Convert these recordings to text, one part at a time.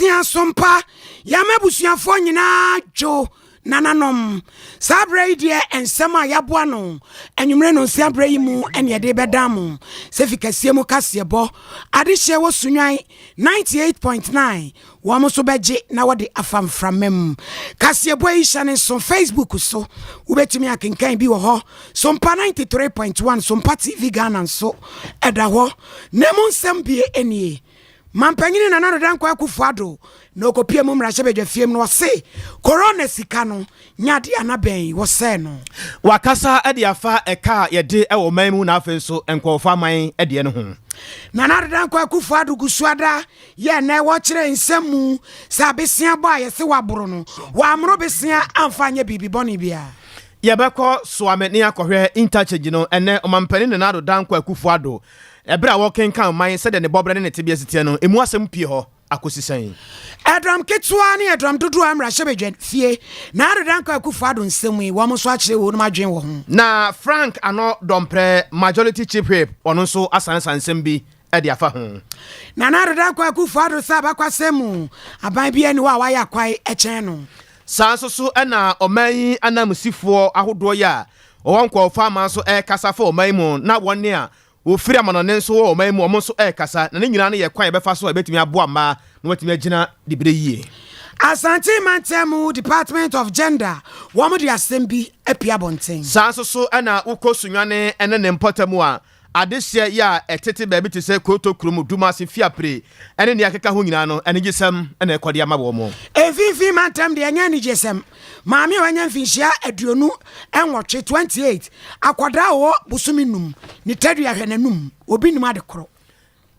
Abusia Sompa, Yamabusia Fonina Jo, Nananom, Sabre dear and Sama Yabuano, and you reno Sabre mu and Yadebedamu, Sefika Siemo Casiabo, Adisha was Sunai 98.9, Wamosobeji, now the Afam from Mem. Casiabo is on Facebook so, Ubetimi can be ho, Sompa 93.1, Sompa TV Ghana so, Edaho, Nemon Sambie any. Mampanyini na nano dan kwa kufado no kopie mu mrahye bedwafiem no se corona sika no nyade anaben wo se no wakasa ade afa eka yede e wo manmu na afen so enkofa man ede ne ho na nano dan kwa kufado gusuada ye na wo kire nsemu sabesia ba ye se waboro no wa amro besia amfanye bibi boni bia yebeko soameni akohwe interchange no ene omampani ne nado dan kwa kufado ebra walking kan man said ne bobre ne tebia sitie no emu asem pie ho akosisan edram ketua ne edram dodo amra hyebedwen fie na adodan ka akufado nsemu wo mo so akire wo no madwen wo ho na Frank ano dompre majority chief whip ono so asansansem bi e de afa ho na adodan ka akufado sa bakwasemu aban bia ni wa ya kwai echen no sanso so na oman anamusifo ahodo ya owankwo fama so kasafo oman mu na wonne a ofiri amanone nso wo oman mu omo so kasa na ne nyina ne ye kwan befa so ebetimi aboa ma na watimi agina dibire yie Asante Mantemu Department of Gender womo de assembi epia bonten sanso so na ukosunwane ene ne mpotamu a adehye ya etete ba bi te se koto krum duma se fiapre ene ne akeka ho nyina no ene gisem ene ekode amabo mo efifi mantem de anya ni gisem maami wanya mfinhia aduonu enwoche 28 akwada wo busuminum ni tadu ya hwenanum obi nim adekoro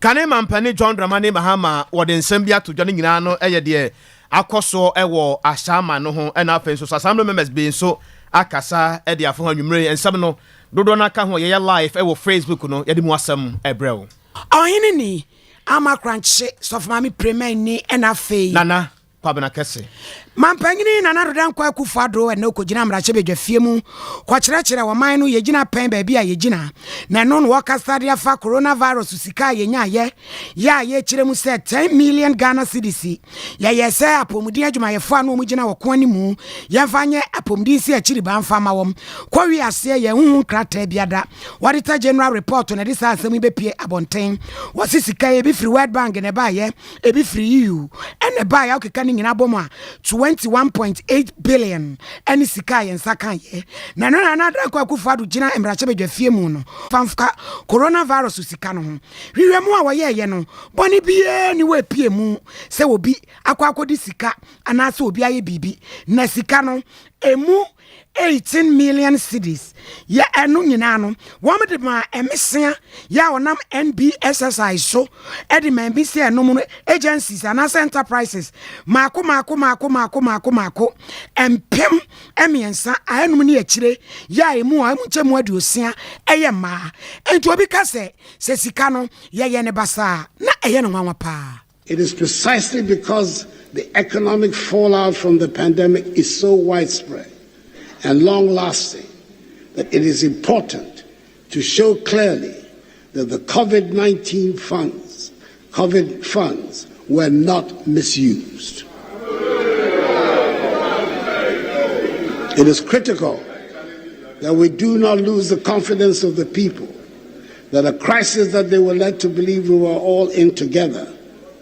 kane mampani John Dramani Mahama wode nsem bia to dwane nyina no eye de akoso ewo ashama no ho ena afenso assembly members be so akasa e de afo anwumre ensem no dodo na ka ho ye live ewo Facebook no ye de mu asem ebrew ohini ni amakranche sofmami premier ni ena fei nana kwabena kese mampanyini na narodan kwa kufado ene okogina mrache bedwafie mu kwa kyerɛkyerɛ waman no yegina pen ba bia yegina na no no wakasade afa coronavirus sika yenya ye kyerɛ mu sɛ 10 million Ghana cedis ya yese apomudi adwumayefo anu mu gina wako animu yemfanye apomudi si akyiri ba mfa ma wom kwa wi ase ye huhu krata biada wadita general report na disa asɛm bepie abonten wasi sika ye bi free World Bank ne ba ye e bi free EU ene ba ya okeka ni nyina bom a 21.8 billion any sika yensa kan ye na no na kwa kufado gina emrache bedwafie mu no famfka coronavirus sika no ho hwiwe mu a woye no boni bie ni we pie mu se obi akwakodi sika anase obi aye bibi na sika no emu 18 million cedis ya enu nyina no womde ma emesia ya onam NBSSI so edi ma mbisi enum agencies and enterprises mako empem emiensa ayenum ne akire ya emu a muchemu aduosia eye ma enti obi ka se sika no ye ne basa na eye no nwanwa pa. It is precisely because the economic fallout from the pandemic is so widespread and long-lasting that it is important to show clearly that the COVID-19 funds were not misused. It is critical that we do not lose the confidence of the people that a crisis that they were led to believe we were all in together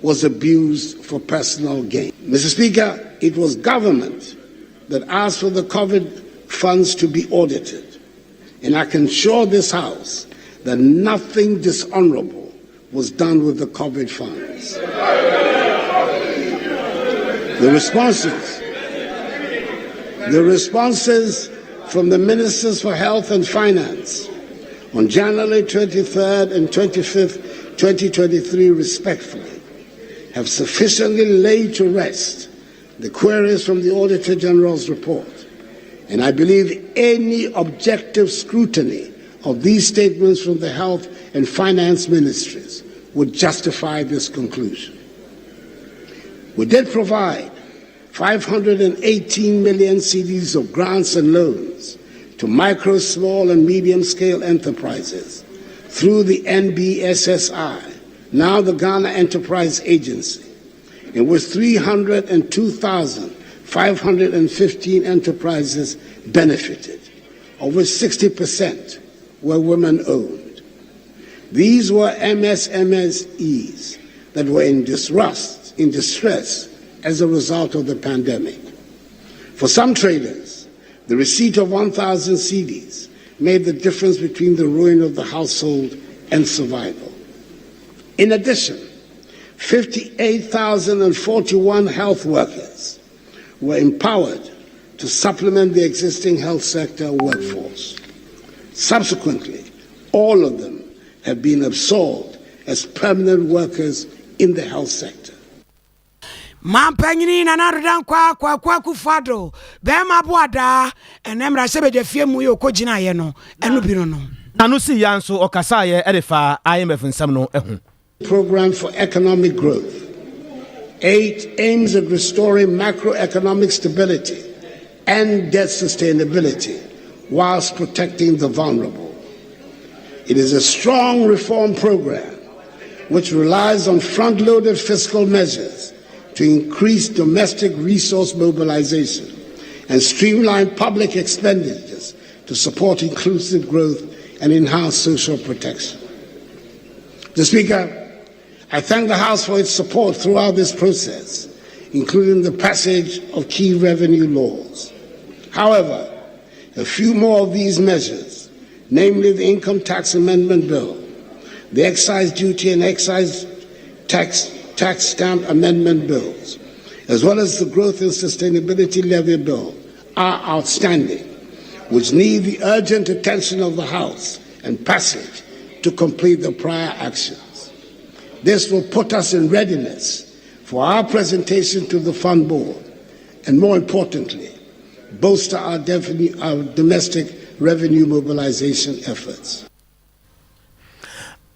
was abused for personal gain. Mr. Speaker, it was government that asked for the COVID funds to be audited, and I can assure this House that nothing dishonorable was done with the COVID funds. The responses from the Ministers for Health and Finance on January 23rd and 25th, 2023, respectfully, have sufficiently laid to rest the queries from the Auditor General's report. And I believe any objective scrutiny of these statements from the Health and Finance Ministries would justify this conclusion. We did provide 518 million cedis of grants and loans to micro, small, and medium-scale enterprises through the NBSSI, now the Ghana Enterprise Agency, in which 302,515 enterprises benefited, of which 60% were women-owned. These were MSMEs that were in distress as a result of the pandemic. For some traders, the receipt of 1,000 cedis made the difference between the ruin of the household and survival. In addition, 58,041 health workers were empowered to supplement the existing health sector workforce. Subsequently, all of them have been absorbed as permanent workers in the health sector. Mampanyini na narudan kwa kufado bema boada enemra sebeje fie mu yo kogina ye no enu biro no anu si yanso okasa ye erefa IMF nsam no ehu. Program for economic growth. 8 aims at restoring macroeconomic stability and debt sustainability whilst protecting the vulnerable. It is a strong reform program which relies on front-loaded fiscal measures to increase domestic resource mobilization and streamline public expenditures to support inclusive growth and enhance social protection. Mr. Speaker, I thank the House for its support throughout this process, including the passage of key revenue laws. However, a few more of these measures, namely the Income Tax Amendment Bill, the Excise Duty and Excise Tax Stamp Amendment Bills, as well as the Growth and Sustainability Levy Bill, are outstanding, which need the urgent attention of the House and passage to complete the prior actions. This will put us in readiness for our presentation to the Fund Board and, more importantly, bolster our domestic revenue mobilization efforts.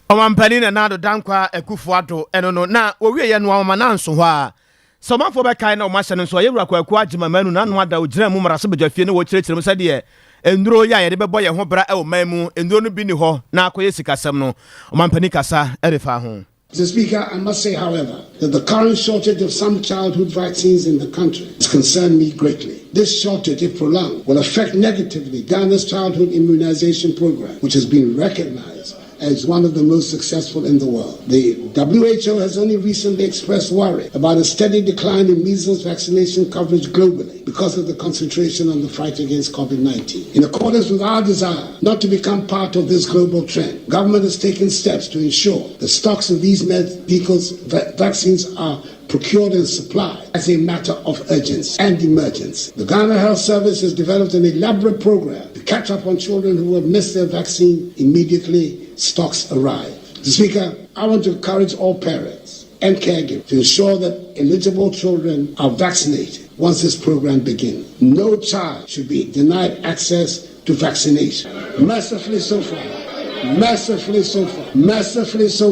Omampani na nado dankwa ekufuado enono na owie ye no amananso ho a somafo be kai na o mahye nso ye wura kwaku agima manu na no ada ogina mu maraso bedwafie ne wo kirekire mu sade enduro ya ye de bebo ye ho bra e o mamu enduro no bi ni ho na akoye sikasem no omampani kasa erefa ho. Mr. Speaker, I must say, however, that the current shortage of some childhood vaccines in the country has concerned me greatly. This shortage, if prolonged, will affect negatively Ghana's childhood immunization program, which has been recognized as one of the most successful in the world. The WHO has only recently expressed worry about a steady decline in measles vaccination coverage globally because of the concentration on the fight against COVID-19. In accordance with our desire not to become part of this global trend, government has taken steps to ensure the stocks of these vaccines are procured and supplied as a matter of urgency and emergency. The Ghana Health Service has developed an elaborate program to catch up on children who have missed their vaccine immediately stocks arrive. Mr. Speaker, I want to encourage all parents and caregivers to ensure that eligible children are vaccinated once this program begins. No child should be denied access to vaccination. Mercifully so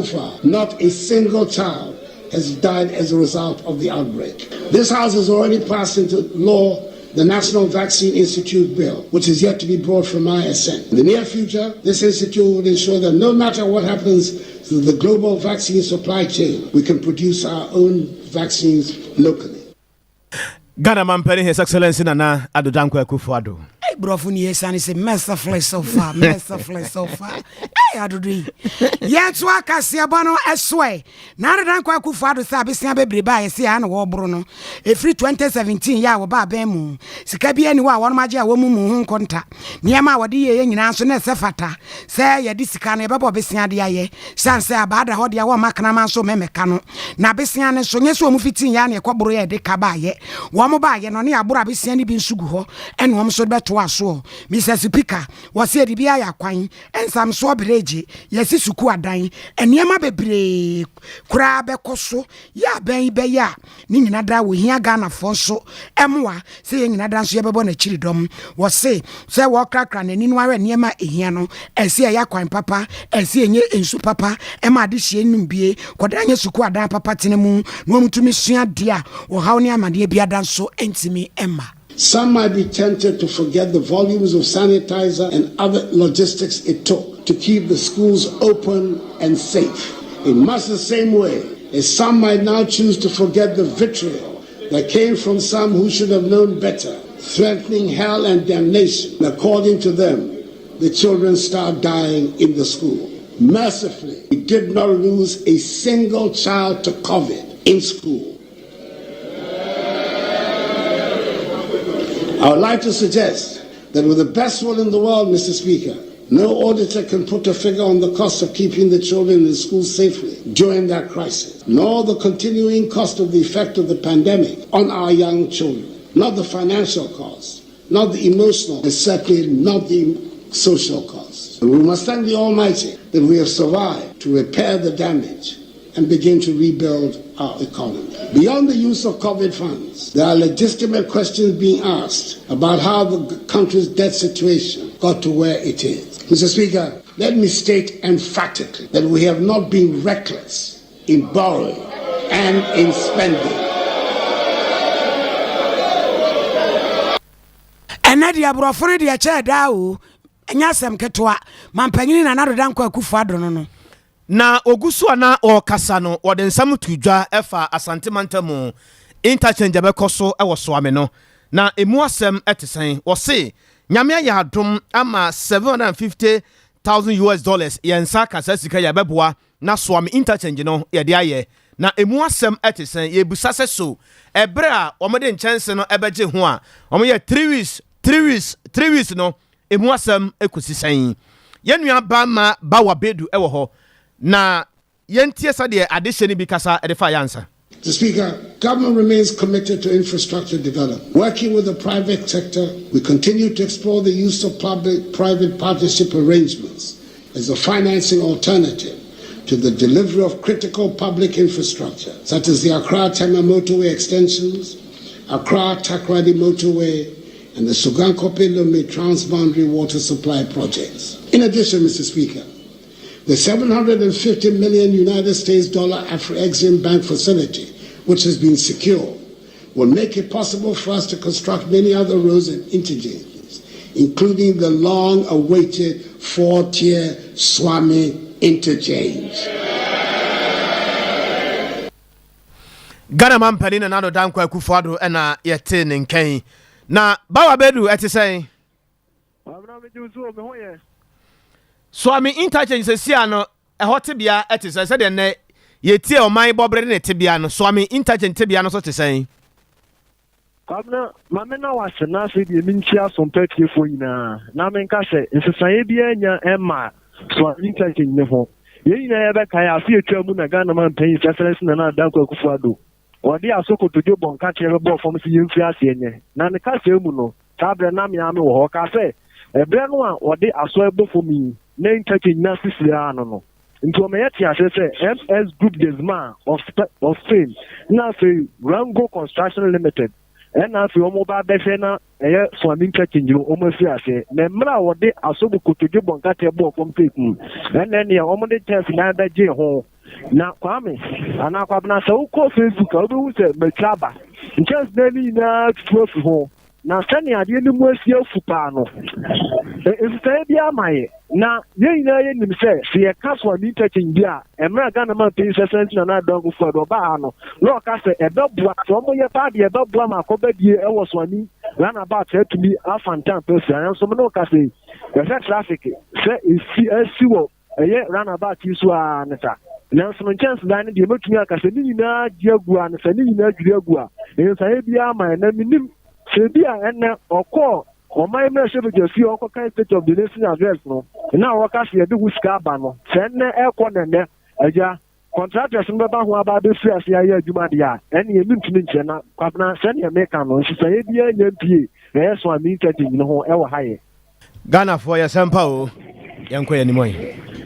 far, not a single child has died as a result of the outbreak. This House has already passed into law the National Vaccine Institute Bill, which is yet to be brought for my assent. In the near future, this institute will ensure that no matter what happens to the global vaccine supply chain, we can produce our own vaccines locally. Ghana Mampani, His Excellency Nana Adodankwa Akufo-Addo. Hey, brofuni yesani se mercifully so far. Hey, Adodri. Yetsu akasi abano eswe. Na Adodankwa Akufo-Addo sa besia bebreba yesi an wo bro no. Efri 2017 ya wo ba ben mu. Sika bia ni wa won maje a wo mu hu nkonta. Niema wode ye nyina so na sefata. Se ye di sika na ye bebo besia de aye. Sanse abada ho de wo makana man so memeka no. Na besia ne so nyeso mu fitin ya na ekobro ye de ka ba ye. Wo ba ye no ne abura besia ni bi nsugu ho. En wo so beto aso. Mr. Speaker, was ye di bia ya kwan. Ensam so bereji. Yesi suku adan. Eniema bebre kura bekoso. Ya ben be ya. Ni nyina da wo hia Ghana fo so. Emwa se ye nyina da so ye bebo na chiridom. Was se wo krakra na ni no awe niema ehia no. Ese ya kwan papa. Ese enye ensu papa. Ema de hie num bie. Koda nye suku adan papa tenemu. No mutumi sua dia. Wo hawo ni amade bia dan so entimi emma. Some might be tempted to forget the volumes of sanitizer and other logistics it took to keep the schools open and safe. In much the same way, as some might now choose to forget the vitriol that came from some who should have known better, threatening hell and damnation. According to them, the children start dying in the school. Mercifully, we did not lose a single child to COVID in school. I would like to suggest that with the best will in the world, Mr. Speaker, no auditor can put a figure on the cost of keeping the children in school safely during that crisis, nor the continuing cost of the effect of the pandemic on our young children. Not the financial cost, not the emotional, and certainly not the social costs. And we must thank the Almighty that we have survived to repair the damage and begin to rebuild our economy. Beyond the use of COVID funds, there are legitimate questions being asked about how the country's debt situation got to where it is. Mr. Speaker, let me state emphatically that we have not been reckless in borrowing and in spending. Enedi abrofone de che da o nyasem ketwa mampanyini na naroda nkwa kufu adrono no na ogusu ana o kasa no wode nsam tudwa efa asantemantamu interchange bekoso ewo soame no na emu asem etesen wo se nyame ya adom ama $750,000 yensa kasa sika ya beboa na soame interchange no ye de aye na emu asem etesen ye busase so ebre a omode nchense no ebeje ho a omoye 3 weeks no emu asem ekosisen yenua ba ma bawa bedu ewo ho na yentie sade addition bi kasa edefa yansa. Mr. Speaker, government remains committed to infrastructure development. Working with the private sector, we continue to explore the use of public-private partnership arrangements as a financing alternative to the delivery of critical public infrastructure, such as the Accra-Tema motorway extensions, Accra-Takoradi motorway, and the Sugankope-Lome transboundary water supply projects. In addition, Mr. Speaker, the $750 million United States Afro-Exim Bank facility, which has been secured, will make it possible for us to construct many other roads and interchanges, including the long-awaited 4-tier Swami interchange. Ghana man penina na do dankwa akufado na yete ne nkan na bawa bedu eti sen Swami interchange se sia no ehotebia eti sen se de ne yetie oman bobre ne tebia no Swami interchange tebia no so te sen Kabna mamena wase na se de minchia Sompa tiefo nyina na menka se nsesan bia nya emma Swami interchange ne ho ye nyina ya be kai afi etwa mu na Ghana man penyi sesere na na dankwa akufado Wadi asoko tojo bonka chere bo fom si yemfi ase enye na ne ka se mu no tabre na me ame wo ho ka se ebre no a wadi aso ebo fomi na interchange na sisia no nti o me yeti ase se MS Group Desma of Spain na se Rango Construction Limited na se o mo ba be fe na eye Swami interchange no o mo fi ase na mra wadi aso bo tojo bonka chere bo fom take mu na ne o mo de test na da je ho na kwame ana kwabna se uko Facebook obi se metraba nchance deni na tufu ho na sani ade ni mu asia fupa no e bia amaye na ye ina ye nim se ye kaswa ni interchange bia emra Ghana man pay sesent na dongo for do ba no lo ka se ebeboa so mo ye pa de ebeboa ma ko badie e wo Swami Ghana ba te to be afantan person so mo no ka se the traffic se esi wo eye runabout isu a neta Nanso chance dan de metumi aka se ni nyina giagu an se ni nyina giagu a ensa e bia ma na minim se bia enne okọ o mai me se be fi okọ kan state of the nation address no na o ka se de huska ba no se enne e ko nene aja contractors mbe ba ho aba be fi ase aye adwuma dia enne e mintumi nche na kwabna se ne me kan no se e bia nya pie e so ami tati ni ho e wo haye Ghana for ya sampa o yanko ya ni moy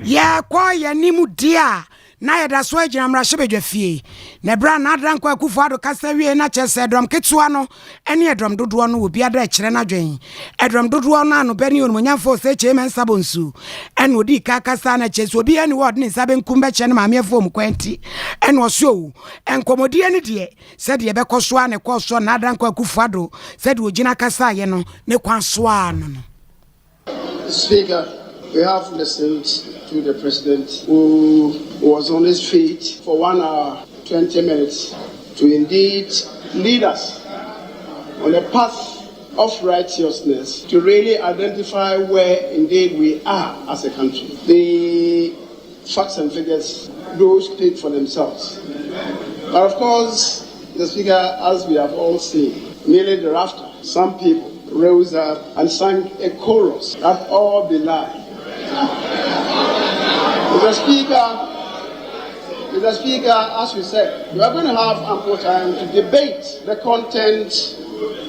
ya kwa ya nimu dia na yeda so agina mra hyebedwa fie na bra na adanko akufo ado kasa wie na chese drum ketua no ene edrum dodo no obi ada kire na dwen edrum dodo no anu beni onu nyamfo se chemen sabonsu ene odi ka kasa na chese obi ene word ni sabe nkumbe che na maamefo mu kwenti ene oso enkomodi ene de se de be koso ane koso na adanko akufo ado se de ogina kasa ye no ne kwanso ano no Speaker, we have listened to the President who was on his feet for 1 hour 20 minutes to indeed lead us on a path of righteousness to really identify where indeed we are as a country. The facts and figures do speak for themselves. But of course, the Speaker, as we have all seen, nearly thereafter, some people rose up and sang a chorus that all belie. Mr. Speaker, as we said, we are going to have ample time to debate the content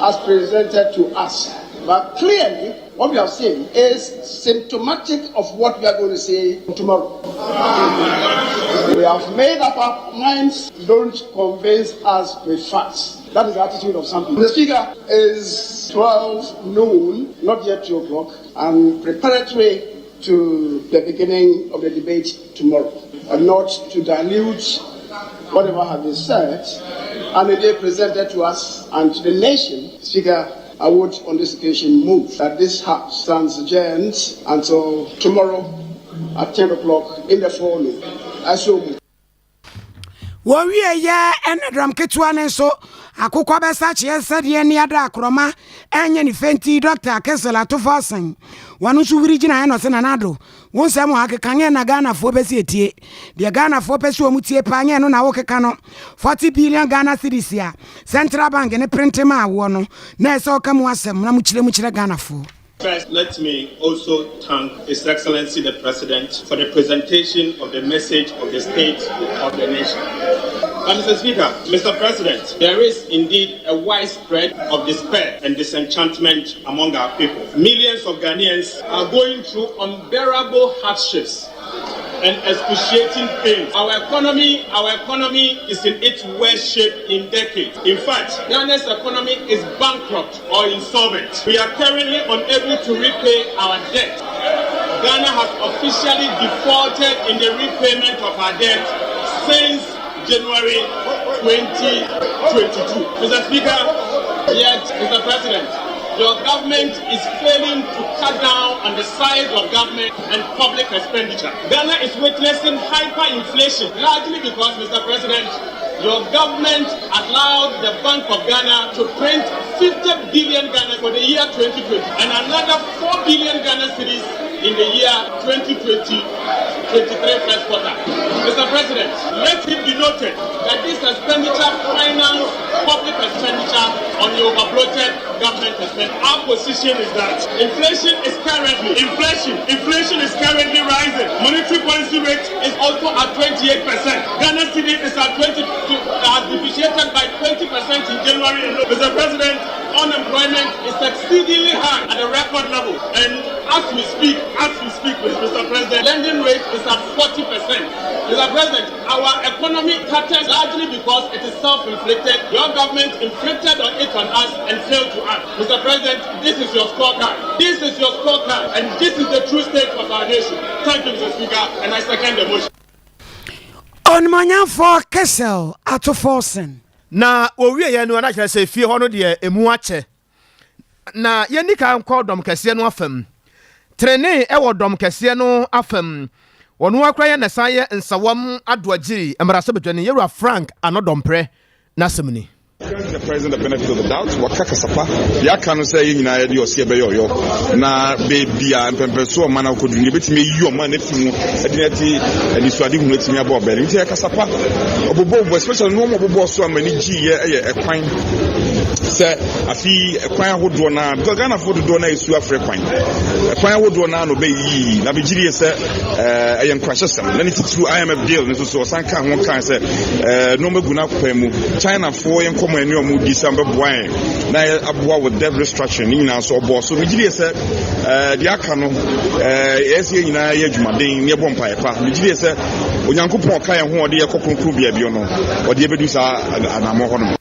as presented to us. But clearly, what we have seen is symptomatic of what we are going to say tomorrow. We have made up our minds, don't convince us with facts. That is the attitude of some people. The Speaker, is 12 noon, not yet 2 o'clock, and preparatory to the beginning of the debate tomorrow, and not to dilute whatever has been said and the day presented to us and to the nation. Speaker, I would on this occasion move that this House stands adjourned until tomorrow at 10 o'clock in the forenoon. I so move. Warrior ya and drum ketuane so akukwa besa che said ye ni ada akroma enye ni fenti Dr. Kesela to fasen wanu su wiri gina no se nanado won se mo akekanye na Ghana fo besi etie de Ghana fo pesi o mutie pa anye no na wo keka no 40 billion Ghana cedis ya Central Bank ne print ma wo no na se o kam wasem na mu kire Ghana fo. First, let me also thank His Excellency the President for the presentation of the message of the state of the nation. Mr. Speaker, Mr. President, there is indeed a widespread of despair and disenchantment among our people. Millions of Ghanaians are going through unbearable hardships and excruciating pain. Our economy is in its worst shape in decades. In fact, Ghana's economy is bankrupt or insolvent. We are currently unable to repay our debt. Ghana has officially defaulted in the repayment of our debt since January 2022. Mr. Speaker, yet, Mr. President, your government is failing to cut down on the size of government and public expenditure. Ghana is witnessing hyperinflation, largely because, Mr. President, your government allowed the Bank of Ghana to print 50 billion Ghana for the year 2020 and another 4 billion Ghana cedis in the year 2023 first quarter. Mr. President, let it be noted that this expenditure financed public expenditure on the overbloated government expense. Our position is that inflation is currently rising. Monetary policy rate is also at 28%. Ghana cedi is at 20, has depreciated by 20% in January alone. Mr. President, unemployment is exceedingly high at a record level, and as we speak, Mr. President, lending rate is at 40%. Mr. President, our economy cutters largely because it is self-inflicted. Your government inflicted on us and failed to act. Mr. President, this is your scorecard. And this is the true state of our nation. Thank you, Mr. Speaker, and I second the motion. On manya for Kessel ato Forsen. Na owie ye no na kire se fie ho no de emu ache. Na ye nika nkọ dom kese no afam. Trene e wo dom kese no afam. Wono akra ye na saye nsawam adoagiri emrase bedwane Yewura Frank anodompre na semni. The president the benefit of the doubt wakaka sapa ya kanu say yin na ye ose be yo na be bia mpempeso ma na kodu ne betime yi o ma na fimu edinati anisuade hu etime aba obere nti ya kasapa obobo especially no mo obobo so amani gi ye ekwan se afi ekwan ahodo na because Ghana fodo na esu afrekwan ekwan ahodo na no be yi na be giri se ayen crashesem na ni titu IMF deal ni so sanka ho kan se no maguna kwamu China for yen eni omu December boy na aboa with debt restructuring ni na so obo so migiri se di aka no ese nyina ye adwumaden ne bompa epa migiri se onyankopon ka ye ho ode ye kokonkru bia bi no ode ye bedu sa anamo ho no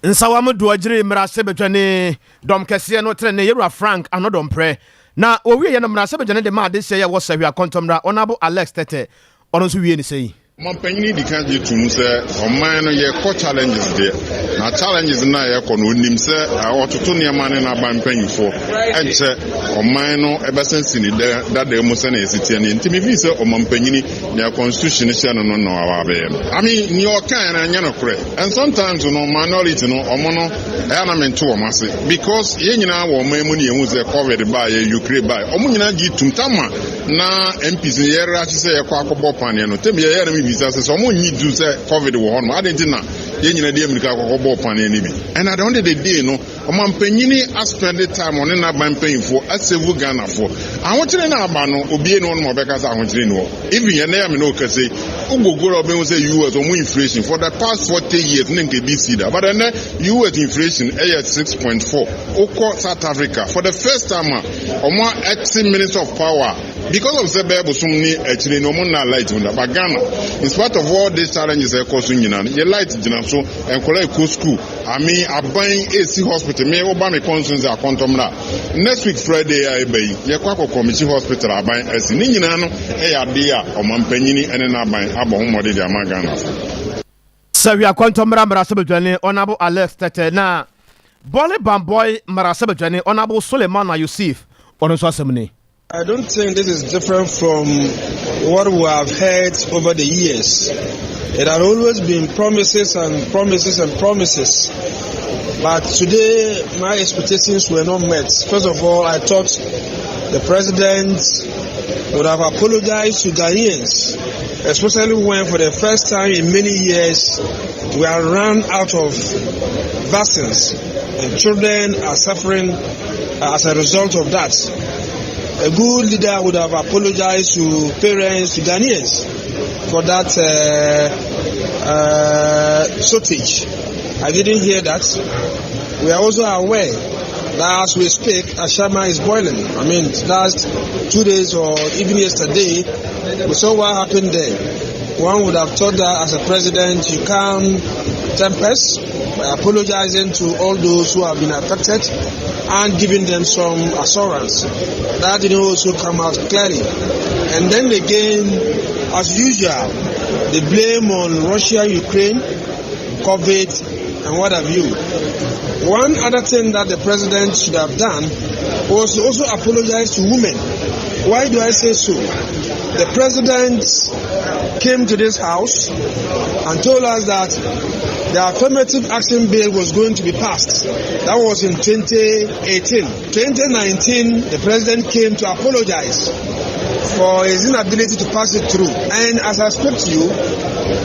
nsawam doagiri mrase bedwane dom kese no tre ne Yewura Frank anodompre na owie ye no mrase bedwane de ma de se ye wo sahwe akontomra onabo Alex Tete ono so wie ni sei Mampanyini di kan je tum se oman no ye ko challenges there. Na challenges na ye ko no nim se ototo ne ma ne na bampanyifo enche oman no ebesensi ni da mu se na esitie ne ntimi fi se omampanyini ne constitution se no no awa be. I mean ni o kan na nya no kure. And sometimes no minority no omo no e na mento o mase because ye nyina wo oman mu ne ye hu se covid ba ye Ukraine ba. Omo nyina gi tum tama na MPs ye ra chi se ye kwa akobọ pan no tem ye na visa says someone need to say COVID war no adentina ye nyina de America akokọ pan ni bi and at the end of the day no omampanyini spend the time on na bampanyifo asevu Ghana for ahotire na aba no obie no mo beka sa ahotire no even ye na me no kase ugogoro be say US omo inflation for the past 40 years nke BC da but then US inflation at 6.4 oko South Africa for the first time omo 80 minutes of power because of Sebebo Sumni actually no more light on the Ghana. In spite of all these challenges, I cause you light so and collect school. I mean, I'm buying AC hospital. Me Obama concerns are quantum. Next week Friday, I buy Yakwako Committee Hospital. I buy as in Ninano, Ayadea, or Mampenini, and then I buy Abomodi Ghana. So we are quantum Marasabajani, Honorable Alex Tete. Now, Bolly Bamboy Marasabajani, Honorable Suleiman Yusuf, or Sosamini. I don't think this is different from what we have heard over the years. It had always been promises and promises and promises. But today, my expectations were not met. First of all, I thought the president would have apologized to Ghanaians, especially when for the first time in many years, we are run out of vaccines and children are suffering as a result of that. A good leader would have apologized to parents, to Ghanaians, for that shortage. I didn't hear that. We are also aware that as we speak, Ashama is boiling. I mean, last 2 days or even yesterday, we saw what happened there. One would have thought that as a president, you calm tempest by apologizing to all those who have been affected and giving them some assurance. That didn't also come out clearly. And then again, as usual, the blame on Russia, Ukraine, COVID, and what have you. One other thing that the president should have done was to also apologize to women. Why do I say so? The president came to this house and told us that the affirmative action bill was going to be passed. That was in 2018. 2019, the president came to apologize for his inability to pass it through. And as I spoke to you,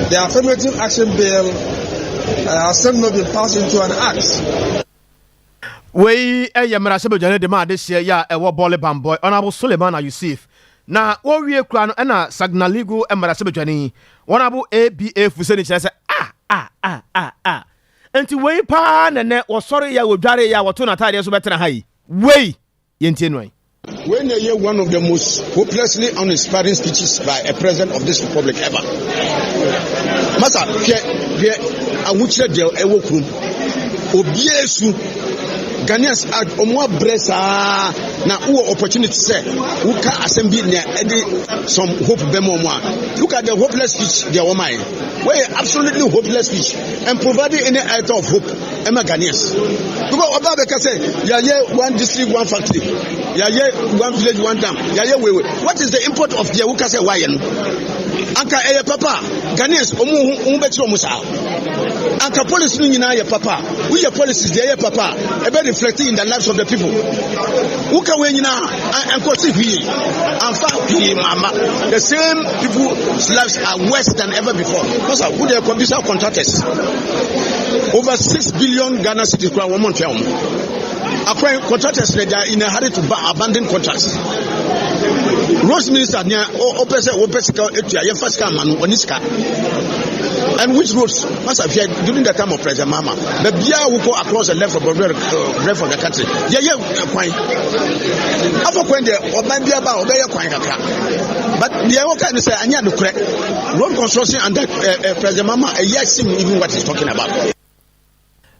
the affirmative action bill has still not been passed into an act. We Yamarasabo Jane demand this year, ya a Bolly Bamboy, Honorable Suleiman Yusuf. Now, what we are crying and a Sagnaligo and Marasabo Jane, Honorable ABA Fuseni says, and to way pan and net was sorry, ya would dare ya what 2 Natalia so better high. Way, Yentinway. When you hear one of the most hopelessly uninspiring speeches by a president of this republic ever. Masa, I would say there a walk room. Obiesu. Ghanaians had omwa bresa na uwo opportunity say uka assembly near some hope bemomwa. Look at the hopeless speech their woman. Where absolutely hopeless speech and providing any item of hope Emma Ghanaians. Because Obabeka say ya one district one factory, ya one village one dam, ya we. What is the import of the uka say why Anka eye papa Ghanaians omu betro musa. Anka police ni nyina ye papa. We your policies there ye papa. Ebe reflecting in the lives of the people. Uka we nyina anko si hwi. Anfa hwi mama. The same people's lives are worse than ever before. Because who they computer contractors. Over 6 billion Ghana cedis kwa woman tell. Acquiring contractors they are in a hurry to abandon contracts. Roads minister near Opesika Etia first come and Oniska. And which roads must have had during the time of President Mama? The Bia will go across the left of the country. Yeah, quite. After when the Obambia Obaya Quine. But the other kind of say, I need to correct road construction under President Mama, a yes, even what he's talking about.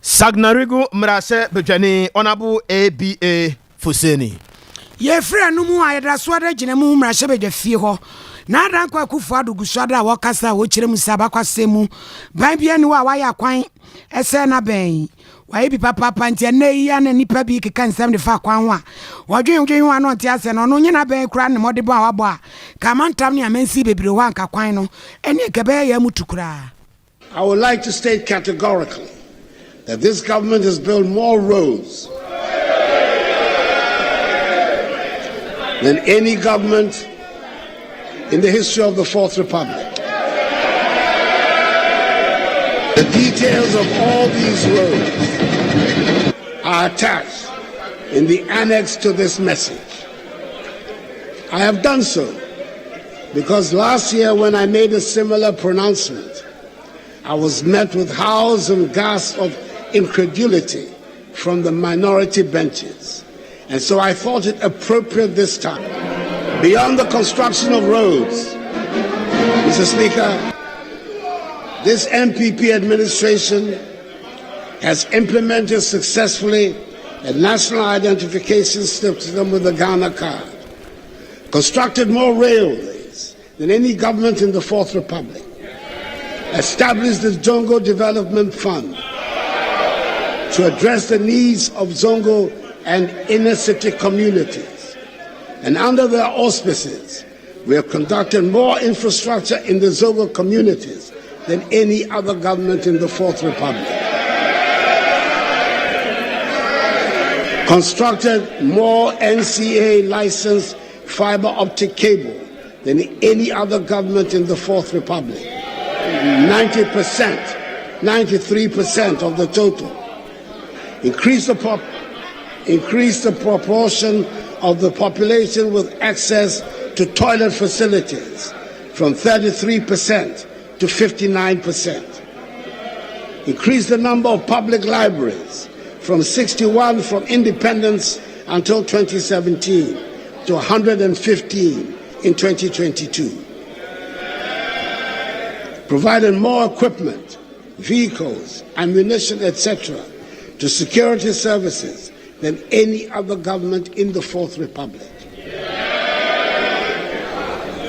Sagnarigo Mrase Bejani, Honorable ABA Fuseni. Ye frɛ no mu ayedra so ada gina mu mra hye be fie ho na Danko Akufo-Addo gusada wakasa wo kire mu saba kwasemu ban bia ni wa ya kwan ese na ben wa bi papa ntia na yi na nipa bi keka nsem de fa kwan ho a wodwen ho ano ntia se no no nyina ben kura ne mode bo a wabo a ka mantam ne amansi bebre ho anka kwan no ene kebe ya mutukura. I would like to state categorically that this government has built more roads than any government in the history of the Fourth Republic. The details of all these roads are attached in the annex to this message. I have done so because last year when I made a similar pronouncement, I was met with howls and gasps of incredulity from the minority benches. And so I thought it appropriate this time. Beyond the construction of roads, Mr. Speaker, this MPP administration has implemented successfully a national identification system with the Ghana card, constructed more railways than any government in the Fourth Republic, established the Zongo Development Fund to address the needs of Zongo and inner city communities. And under their auspices, we have conducted more infrastructure in the Zongo communities than any other government in the Fourth Republic. Constructed more NCA licensed fiber optic cable than any other government in the Fourth Republic. 90%, 93% of the total. Increase the proportion of the population with access to toilet facilities from 33% to 59%. Increase the number of public libraries from 61 from independence until 2017 to 115 in 2022. Provided more equipment, vehicles, ammunition, etc. to security services than any other government in the Fourth Republic.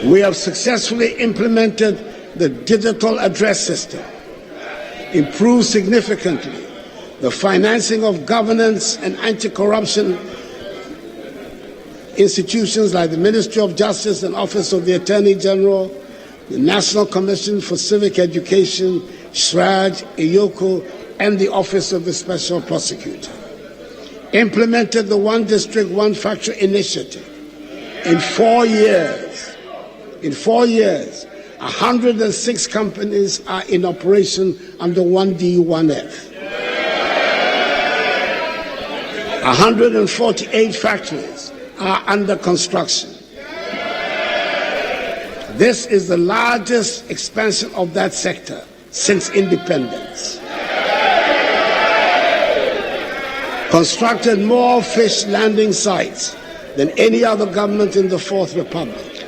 We have successfully implemented the digital address system, improved significantly the financing of governance and anti-corruption institutions like the Ministry of Justice and Office of the Attorney General, the National Commission for Civic Education, SRAJ, EYOCO, and the Office of the Special Prosecutor. Implemented the One District, One Factory initiative. In 4 years, 106 companies are in operation under 1D, 1F. 148 factories are under construction. This is the largest expansion of that sector since independence. Constructed more fish landing sites than any other government in the Fourth Republic.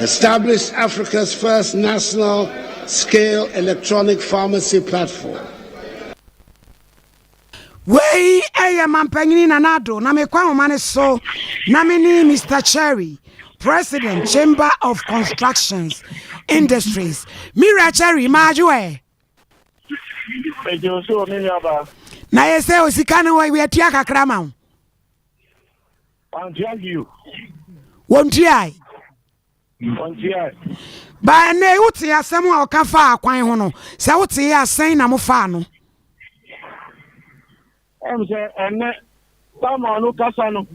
Established Africa's first national-scale electronic pharmacy platform. Wey eye mampanyini nanado na mekwa omane so na mini Mr. Cherry, President Chamber of Constructions Industries. Mira Cherry majwe. Ejoso mi aba. Na yese osikana we atua kakra ma. Antiagiu. Wontiai. Antiai. Ba ne uti asem a okafa akwan ho no. Se uti asen na mo fa no. Say ene sama no kasa no.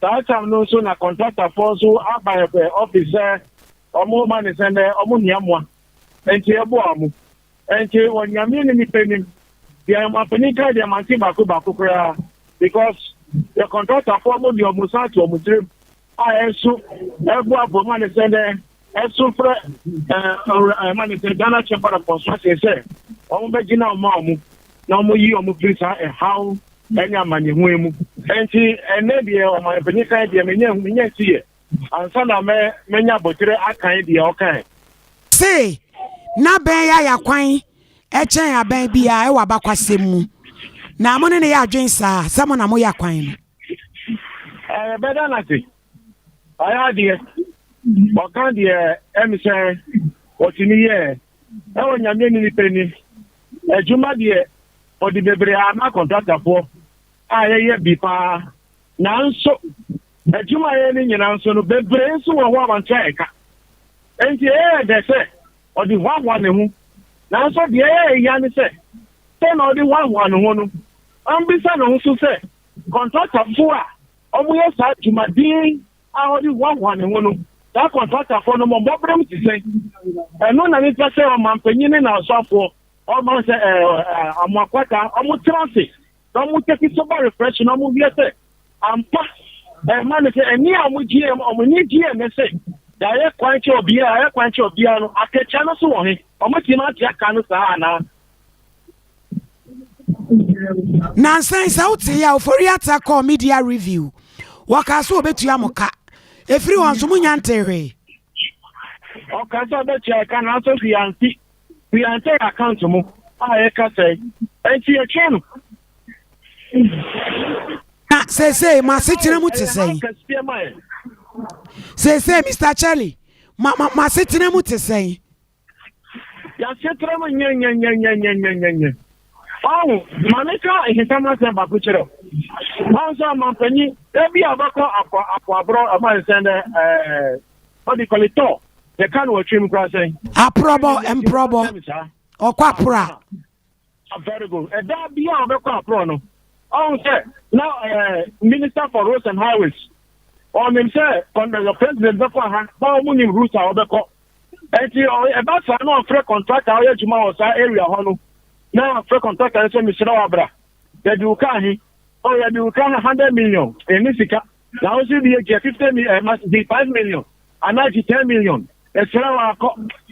That time no so na contractor for so abaye officer omo man send omo niamwa. Enti ebo amu. Enti wonyame ni penim. They are mapenika they manti baku kra because the contractor for mo di omusa to omudrim. Esu ebo abo man send esu fra man send Ghana Chamber of Construction say omo begina omo na omo yi omo place how enya manye hu emu enti ene de omo benika de menya tie ansa na menya botere akan de okan say na ben ya kwan echen ya ben bia e wa bakwasem na mo ne ya adwen sa samo na mo ya kwan no beda na ti aya de What kind the emissary? What in the year? I want your name penny. A Juma dear, or the baby I'm a contractor for. I hear Bipa. Now so. A Juma any answer no baby so one check. And yeah, they say, or the one who. Now so the air Yanni say. Then or the one who. I'm beside also say. Contractor for. We have said to my being. I only one who. That contractor for no more problem to say. And no, I need to say, I'm penny in our software. Almost I'm a quarter, I'm a transit. Don't take it so very fresh, and I'm going to say, I'm past. And man, and me, I'm with GM, or we need GM, and say, I quite your beer, I quite your beer, I can channel so on it. I'm with you, not Jack Canus. Nonsense out here for Yata media review. Wakaso bet Yamoka. Everyone, so munyantere. Okay, so that I can answer the auntie. We answer account to move. I can say, and see a channel. Say, my city, say. Say, Mr. Charlie, my city, say. Oh, Manica is a master of Puchero. Also, Montagny, there be a back up abroad, what do you call it? The can of trim crossing. Approbo and probo. Or quapra. Very good. And that be our back up, Prono. Oh, sir. Now, Minister for Roads and Highways. On himself, under the president, the Mouni routes are the cop. And about no free contract, our area, Hono. Now, free contract, I say, Mr. Abra. The Dukahi, or the Dukan 100 million in Missika. Now, see the 50 million, must be 5 million, and 10 million. It's now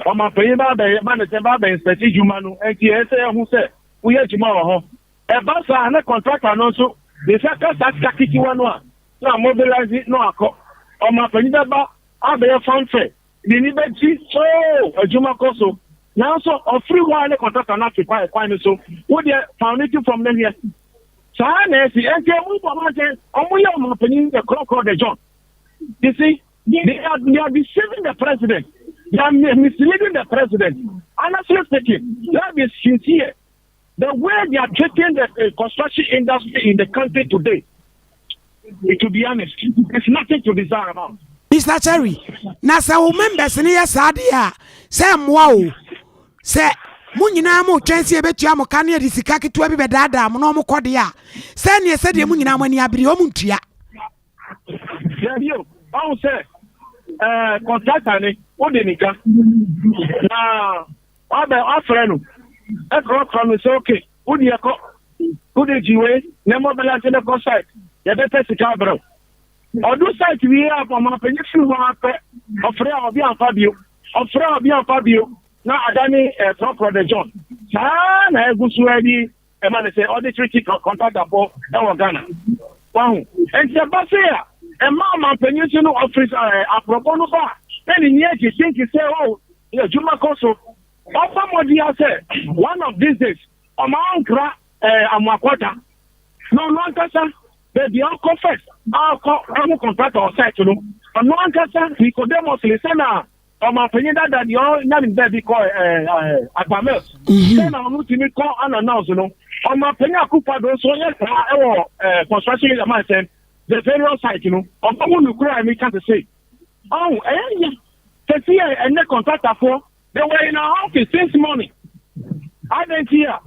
on my payment by Manitoba, Special Jumano, and TSA who said, we are tomorrow. A bus and a contract, and also the second Sakaki 1. Now, mobilize it, no, on my payment, I'll be a fun fair. The liberty, so a Juma Coso. Now, so a free one contract and not to buy a coin, so would you found it from them here? So I see, and we are opening the clock or the John. You see, they are deceiving the president, they are misleading the president. Honestly speaking, that is sincere. The way they are treating the construction industry in the country today, to be honest, it's nothing to desire about. Mr. Cherry, Nasa members in here, Sadia, Sam Wow. Say, Muninamu, Chancy, bet you am a canny, this is Kaki to every dada, Monomo Cordia. Send you said the Munina when you are Briomuntia. Yeah, you, oh, sir, contract, what did it? Now, our friend, a crop from is okay. Who do you call? Who did you wait? Never balance in the site. The better to Cabro. Or do site we have on my peninsula of Freya Bian Fabio, of Freya Bian Fabio. Now, Adani, proper the John. San, I was ready. A man say, all the tricky contact for our Ghana. Wow. And Sebastian, a mamma peninsula office, a propono bar. Then in yet you think you say, oh, Juma Koso. Or somebody else said, one of these days, a man cry, Amaquata. No, the uncle first. I'll contract our site to know. And no one we could demonstrate. My opinion that you're not in bed because Aquamel. Then I'm not to call unannounced, you know. On my opinion, I could pardon so yes, construction in the mindset, the federal site, you know. On someone who cry, me can't say. Oh, yeah. To see and the contractor for, they were in our office since morning. I didn't hear.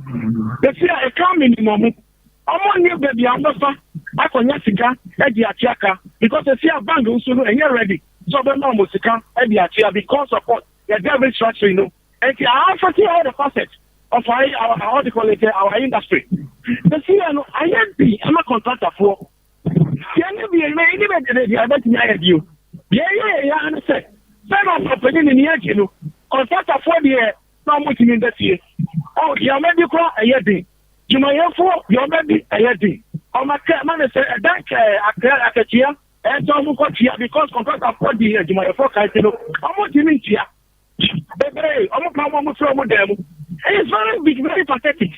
They see a coming in moment. I'm on your baby, I'm not far. I can Yasika, Eddie Achaka, because they see a band also and you're ready. So the normal Sika, Eddie Achia, because of what they're very structure, you know. And I have to see all the facets of our industry. The see, I'm a contractor for. Can you be a bet you? Yeah, I understand. Some of the beginning in the you know, contractor for the year, not much in the year. Oh, you're maybe call a year day. You may have for your baby a year day. Oh, my man is a bank at year, and don't look at here because contractor for the year, you may have for Kaitino. I'm what you mean here. Baby, I'm not one from them. It's very big, very pathetic.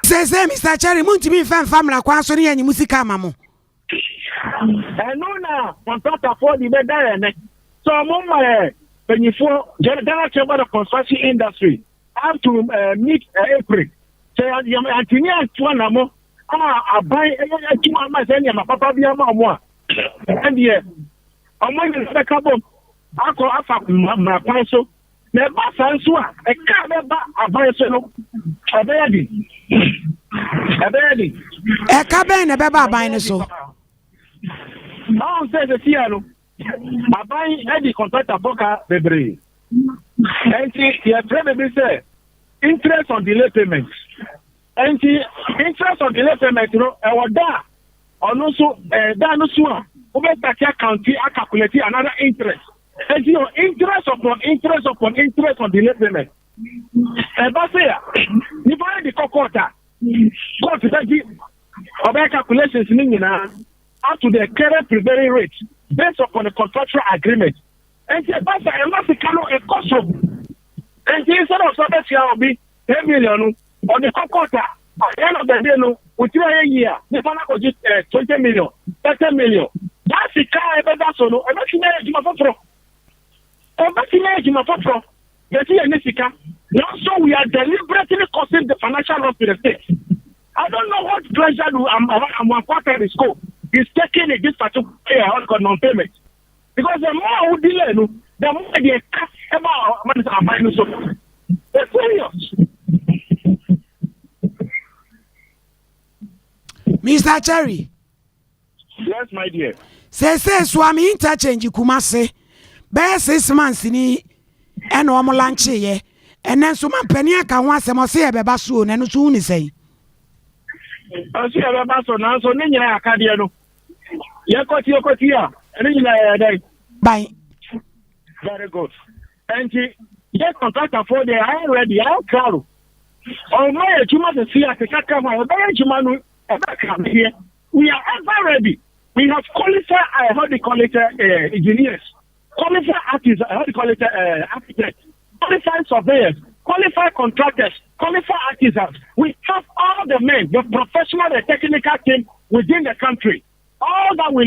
Says Mr. Cherry Munti fan family, Quansoni and Musica Mamo. And no, now, contractor for the bed, So among my before General Chamber of Construction Industry have to meet April. So Antonia Tuanamo I buy my papa be and yeah. Among the couple I call up my pencil. Never Sansua, a car a bicycle, a baby. A cabin, a baba buying so. Now says the Tiano. I buy any contractor boca debris. And he probably say interest on delay payments. And interest on delay payments, I was there. And also, no sooner. Over the county, I calculate another interest. And you know, interest upon interest on delay payment. And that's it. You buy the cocoa. Go to the calculations in up to the current prevailing rate based upon the contractual agreement. And the bus a cost of. And instead of something will be 10 million on the cocoa. At the end of the day, no, with a year, the final was just 20 million, 30 million. That's the car ever that's so no. I'm not saying I'm not for. I'm not saying I'm not for. Now, so we are deliberately causing the financial loss to the state. I don't know what pleasure I'm quarter the scope is taking this particular non-payment. Because the more we delay, the more they cut about what is our minus of. It's serious. Mr. Cherry. Yes, my dear. Say, Swami interchange Kumase. Bear 6 months in and normal lunch ye. And then some penny can once a must say a basso and soon say. I see a basso now, so Nina Acadiano. Yakotia, and then by very good. And yet, contractor for the high ready, I'll call. Oh, my, you must see at the Kakama, Benjamin. Here. We are ever ready. We have qualified, how do you call it, engineers, qualified artists, how do you call it, architects, qualified surveyors, qualified contractors, qualified artisans. We have all the men, the professional, the technical team within the country. All that we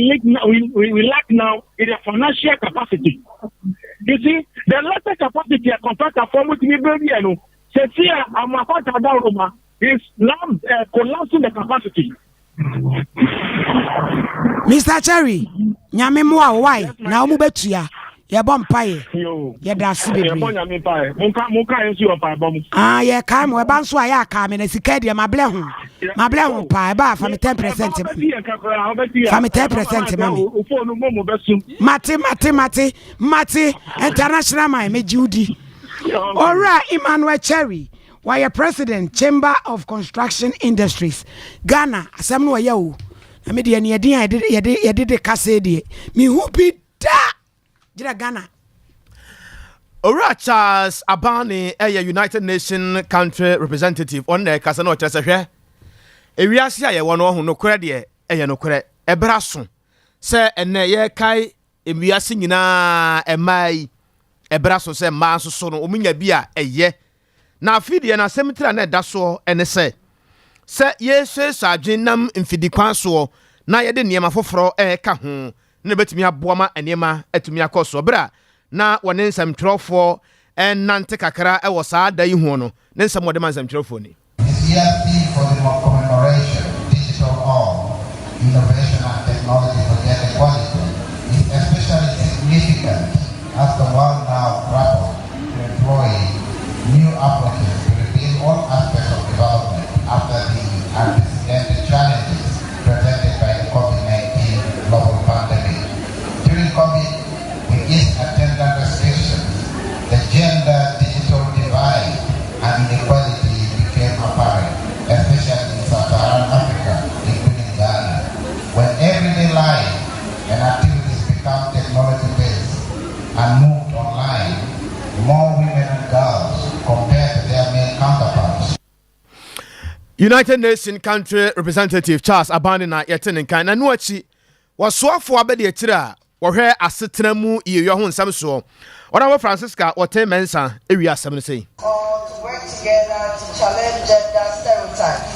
lack now is the financial capacity. You see, the latter capacity a contractor form with me, baby, Cecilia, I'm a part of that is now collapsing the capacity. Mr. Cherry, Nyame moa why? Now mu betua. Ye bom pae. Ye da se bebre. Ah, ye kai mo e ban so aya ka me na sika de mable ho. Mable ho pa ba fa me 10% ma. Fa me 10% ma. Mate international man me Judy. Ora Emmanuel Cherry. Why a president, Chamber of Construction Industries, Ghana, asem no yawo. Na me de ne yede de kase de. Me hu bi da. Jira Ghana. Ora Charles Abani, a United Nations country representative on the kase no chese hwe. Ewiase aye wono ho no kore de eye no kore. Ebra so. Se ene ye kai ewiase nyina emai. Ebra so se ma so no omunya bi a eye. Na afidie na semitira na daso ene se yesu adwenam mfidi kwan so na yede niema foforo ka ho na betumi aboa ma niema atumi akoso bra na wone nsam twrofo nante kakra e wo saa da yi hu no ne nsam wode mansam twrofo ni for the commemoration digital all innovation and technology for gender equality is especially significant as the world now grapples to employ new approaches to reveal all aspects of development after the unprecedented challenges presented by the COVID-19 global pandemic. During COVID, with its attendant restrictions, the gender digital divide and inequality became apparent, especially in Sub-Saharan Africa, including Ghana. When everyday life and activities become technology-based and moved online, more women and girls compared to their male counterparts. United Nations country representative Charles Abani na yetene kan na nuachi wasoafo abede etira wo hwe asetena mu yeyo ho nsam so ora wo Francisca wote mensa ewi asem ne sei to work together to challenge gender stereotypes,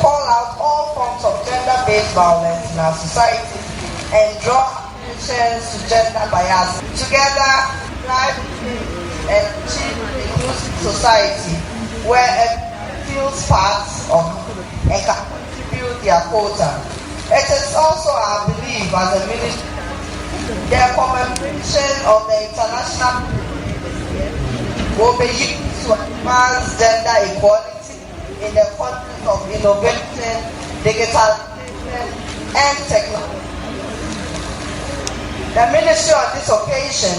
call out all forms of gender-based violence in our society, and draw solutions to gender bias. Together, drive and achieve inclusive society where everyone feels part of and can contribute their quota. It is also our belief as a ministry the commemoration of the international will be used to advance gender equality in the context of innovation, digitalization, and technology. The ministry on this occasion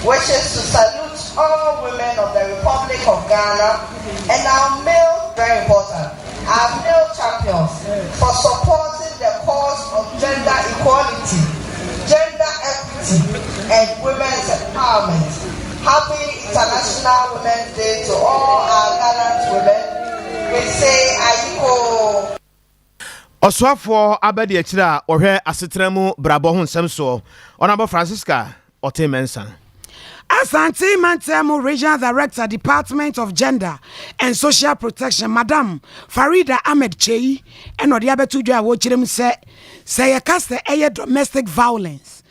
wishes to salute all women of the Republic of Ghana and our male, very important, our male champions for supporting the cause of gender equality, gender equity, and women's empowerment. Happy International Women's Day to all our gallant women. We say Ayiko. Oswafo abedi echira ohwe asetremu brabo ho nsem so onabo Francisca Otemensa Asante Mantemo Regional Director, Department of Gender and Social Protection, Madam Farida Ahmed Chei, and Odiabetu Joa Wochirem say a cast a domestic violence.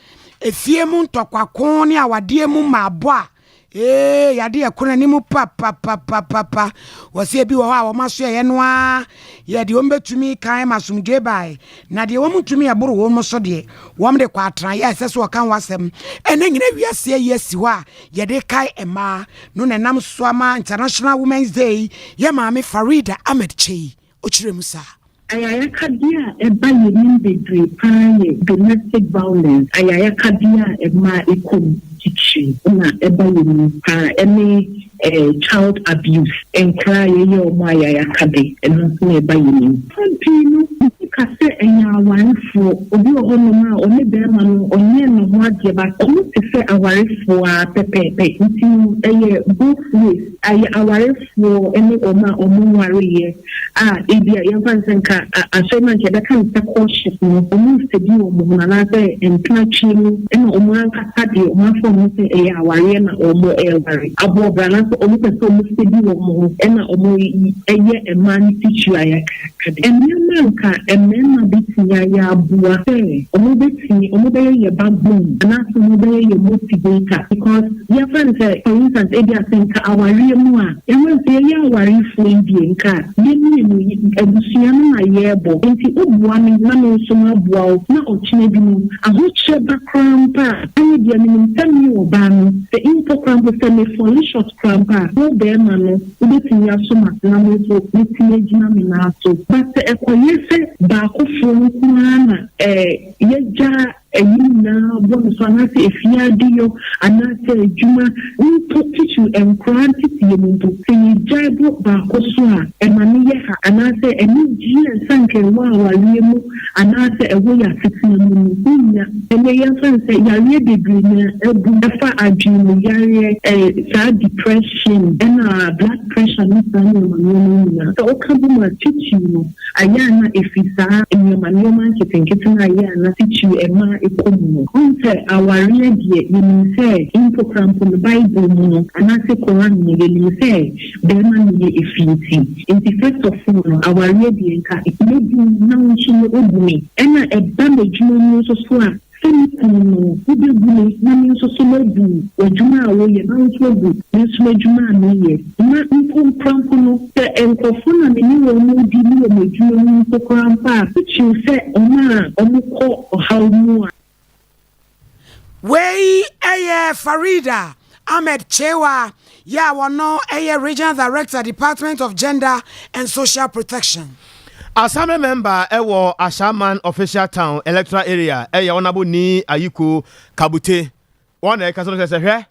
A fiemun tokwakoni awadiemu mabwa. Yadi akuna nimu papa wasi ebi wa maso ye noa ye de ombe tumi kan masumdwe bai na de womu tumi aboro wo mo so de wom de kwatran ye seso kan wasem ene nyina wiase ye si wa ye de kai ema no nenam so ama International Women's Day ye maame Farida Ahmed Chei ochire musa Ayaya kadia eba yenim bedre paye domestic violence ayaya kadia ema ekom teaching na eba yenim pa any child abuse and cry yo ayaya kade and no eba yenim pino kase enya awarefo obi ohono ma oni be ma no onye no ho ade ba kono se awarefo a pepepe nti eye both ways aye awarefo ene oma omunware ye ebia yefansenka asema nchebe kan ta cautious no omu stebi omu na say entnachi ene omu anka sadi omu fo mu se eye aware na omu elbari abo brana so omu pese omu stebi omu ene omu eye emani tichu ayaka enyanka emema bitinya ya bua say omu betini omu be ye backbone and so omu be ye motivator because yefanse for instance ebia senka aware mu a enwe se ye aware fo ebia nka yeni ebusia na yebo enti obua ni na no so mabua na ochine bi mu ahoche bakrampa ani dia ni ntami oba no the info cramp se me for short crampa no be ma no ubetinya so ma na mo so betine gina mi na so but ekoyese ba ko fo na yeja na bon so na se efiadio ana se juma nto teacher and quantity yemuntu se jabo ba ko so a emani ye ha ana se eni ji sanke wa waliemu ana se ewo ya fitina mu nya ene ya sanse ya ye bebre na ebu afa adwinu yare sa depression and blood pressure ni sanu manu nya so okabu ma teacher no aya na efisa enyamani ma ketenketena aya na teacher ema ekomu onse aware die ni say info cramp in the Bible no ana se Quran ni say be man ni efiti in the first of all aware die nka ebi na nchi no obumi ena eba mejuma no so so a no ubegule na mi so so lebu ejuma awo ye na nso bu nso ejuma na ye na info cramp no te enkofo na ni wo mu di ni wo mejuma no so cramp a chi se ona omuko ohawmu Wey eye Farida Ahmed Chewa ya wono eye Regional Director, Department of Gender and Social Protection. Assembly member ewo Ashaman official town electoral area eye onabo ni Ayiku Kabute one e kaso se hwe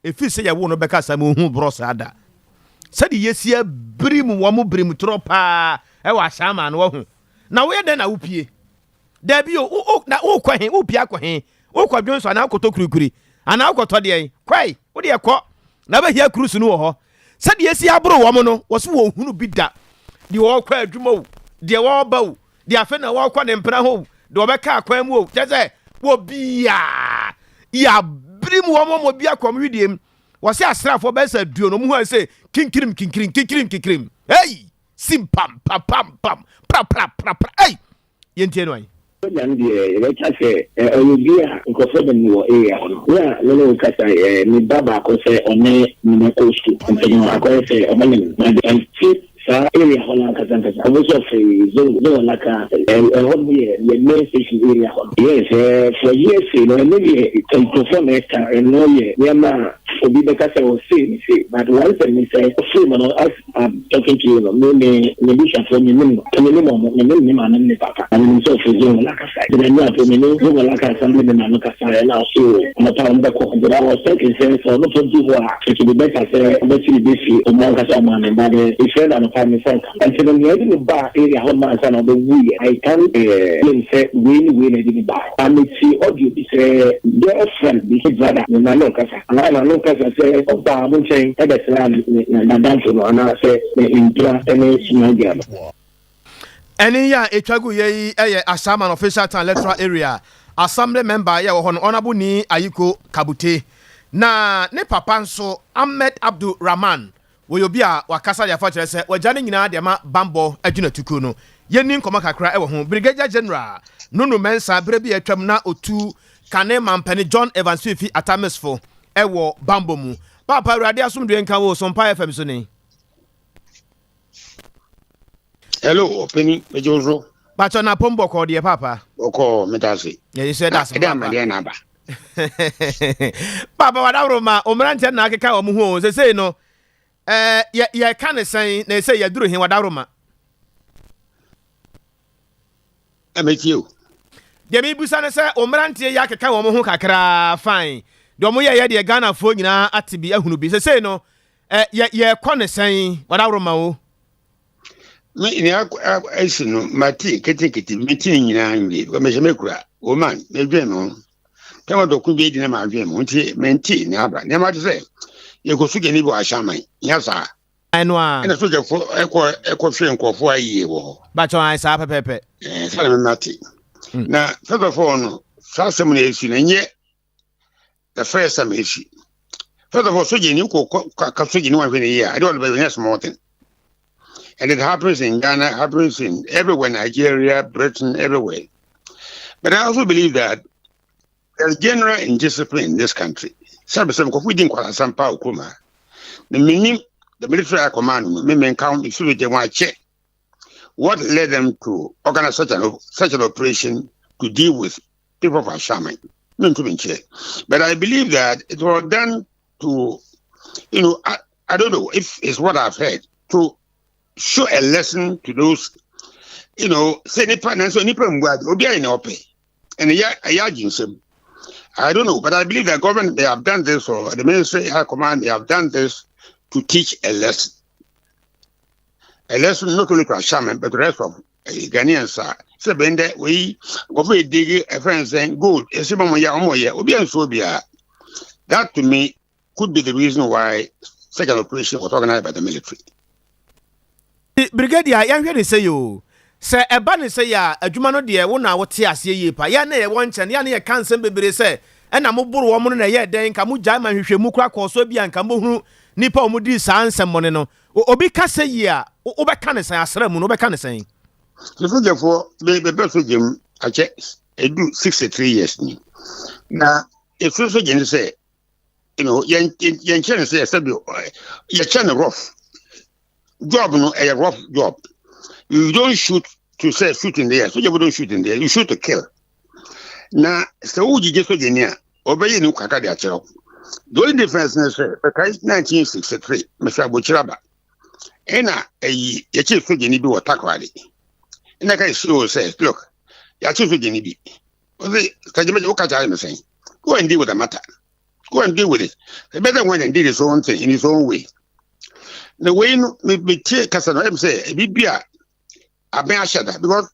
efi se ya wo no beka samu hu brosa ada sadi yesia brim wo mo brim tropa ewo Ashaman wo hu na we den na upie da bi o na o kwahen o pia kwahen o kwa dwonso na akoto kurukuri ana akoto de kwai wo de ekọ na ba hia cruise no wo ho sadi yesia bro wo mo no wo so wo hunu bi da de wo kwa adwuma wo de wo ba wo de afa na wo kwa ne mpra ho de wo beka akwan mu wo tese wo bia ya brim wo mo bia kom hwidiem wo se asrafo ba sa duo no mu ho se kinkirim hey sim pam pam pam pam pra pra pra pra hey yentie no ai Yandy, let's say, Olivia, Kosovan, your area. Yeah, little Kasa, me Baba, Kose, or me, Minakoski, and I call say, a man, and area Holland Casantas. I was of a zone like a 1 year, the main station area. Yes, for years, maybe it's a perform extra and no year. Yama, for the Casa was saying, but once I say, I'm talking to you, maybe Bishop for minimum, and Papa, and so for zone like a side. Then not to me, no like a something and I'm and I'll see you on the town back. But I was thinking, so not to do what to be better, say, but you busy among us, and but it's said I'm and so when you're in the bar area, how much of the week I can say, win, I didn't buy. And it's the audio, it's their friend, because brother, and I look as I say, oh, I'm saying, and I say, in trust and it's my game. Any ya Echagu ye Ashaman official town electoral area, assembly member ya honorable ni Ayiko Kabute. Na ne papanso Ahmed Abdul Rahman. We be a wakasa ya fortress say we jani nyina de ma bambo adwuna tuku no yeni nkoma kakra e wo ho brigadier general Nunu Mensa brebi atwam na otu kane mampani John Evans Fifi atamesfo e wo bambo mu papa urade asomdwe nka wo Sompa FM so ni. Hello Penny Mejozo Bacho na pombo ko de papa oko metase yeah you said that's papa de na ba papa wadawro ma omrante na akeka o mu ho say no ya kan say na say ya duru hin wadawro ma ametio de mi busa na say omrante ya akeka o mu ho kakra fine de omo ye de Ghana fo nyina atibi ahunu bi say no ya kon say wadawro ma o me ni aisi no mati kete meti nyina nwi ko me kura o man me dwe no kama doku bi di na ma dwe mo nti menti ni aba ni ma say ye ko suge ni bo ashaman yasa eno a ena suge fo eko hwe nkofo ayi wo ba cho ai sa pepepe sala me mati na first of all no sasem na esi na nye the first time esi first of all suge ni ko ka suge ni wa hwe ni ya I don't know small thing. And it happens in Ghana, happens in everywhere, Nigeria, Britain, everywhere. But I also believe that there's general indiscipline in this country. Some we didn't call Sompa Okuma. The meaning, the military command, men count, if they want to check what led them to organize such an operation to deal with people of Ashaman. But I believe that it was done to, I don't know if it's what I've heard, to show a lesson to those, say nipa mwad obi ayi na ope and I don't know, but I believe that government, they have done this, or the Ministry High Command, they have done this to teach a lesson not only to Ashaman but the rest of Ghanaians. So when we go for a friend saying good, that to me could be the reason why such an operation was organized by the military. Brigadier, ya hwe say you say eba ne say ya adwuma no de wo na wo te ase yi pa ya na ye won chen ya na ye kansen bebere say e na mo buru wo mo na ye den ka mo jai ma hwehwe mu kra koso bia nka mo hunu nipa o mo di sansem mo ne no obi ka say yi a wo be ka ne san asra mu no be ka ne san so therefore be so gem a che edu 63 years ni na if so gem say yen chen say sabi ye chen rough job no a rough job. You don't shoot to say shoot in the air. So you don't shoot in the air. You shoot to kill. Now, so would you just again? Obey no kaka de achero. The only difference is that 1963, Mr. Buchiraba. Ena ye chief so geni bi attack wali. Ena kai show says, look, ya chief so geni bi. Ozi kajime o kaja me saying, go and deal with the matter. Go and deal with it. The better one and did his own thing in his own way. The way me take Casanova say Bibia Aben Ashada because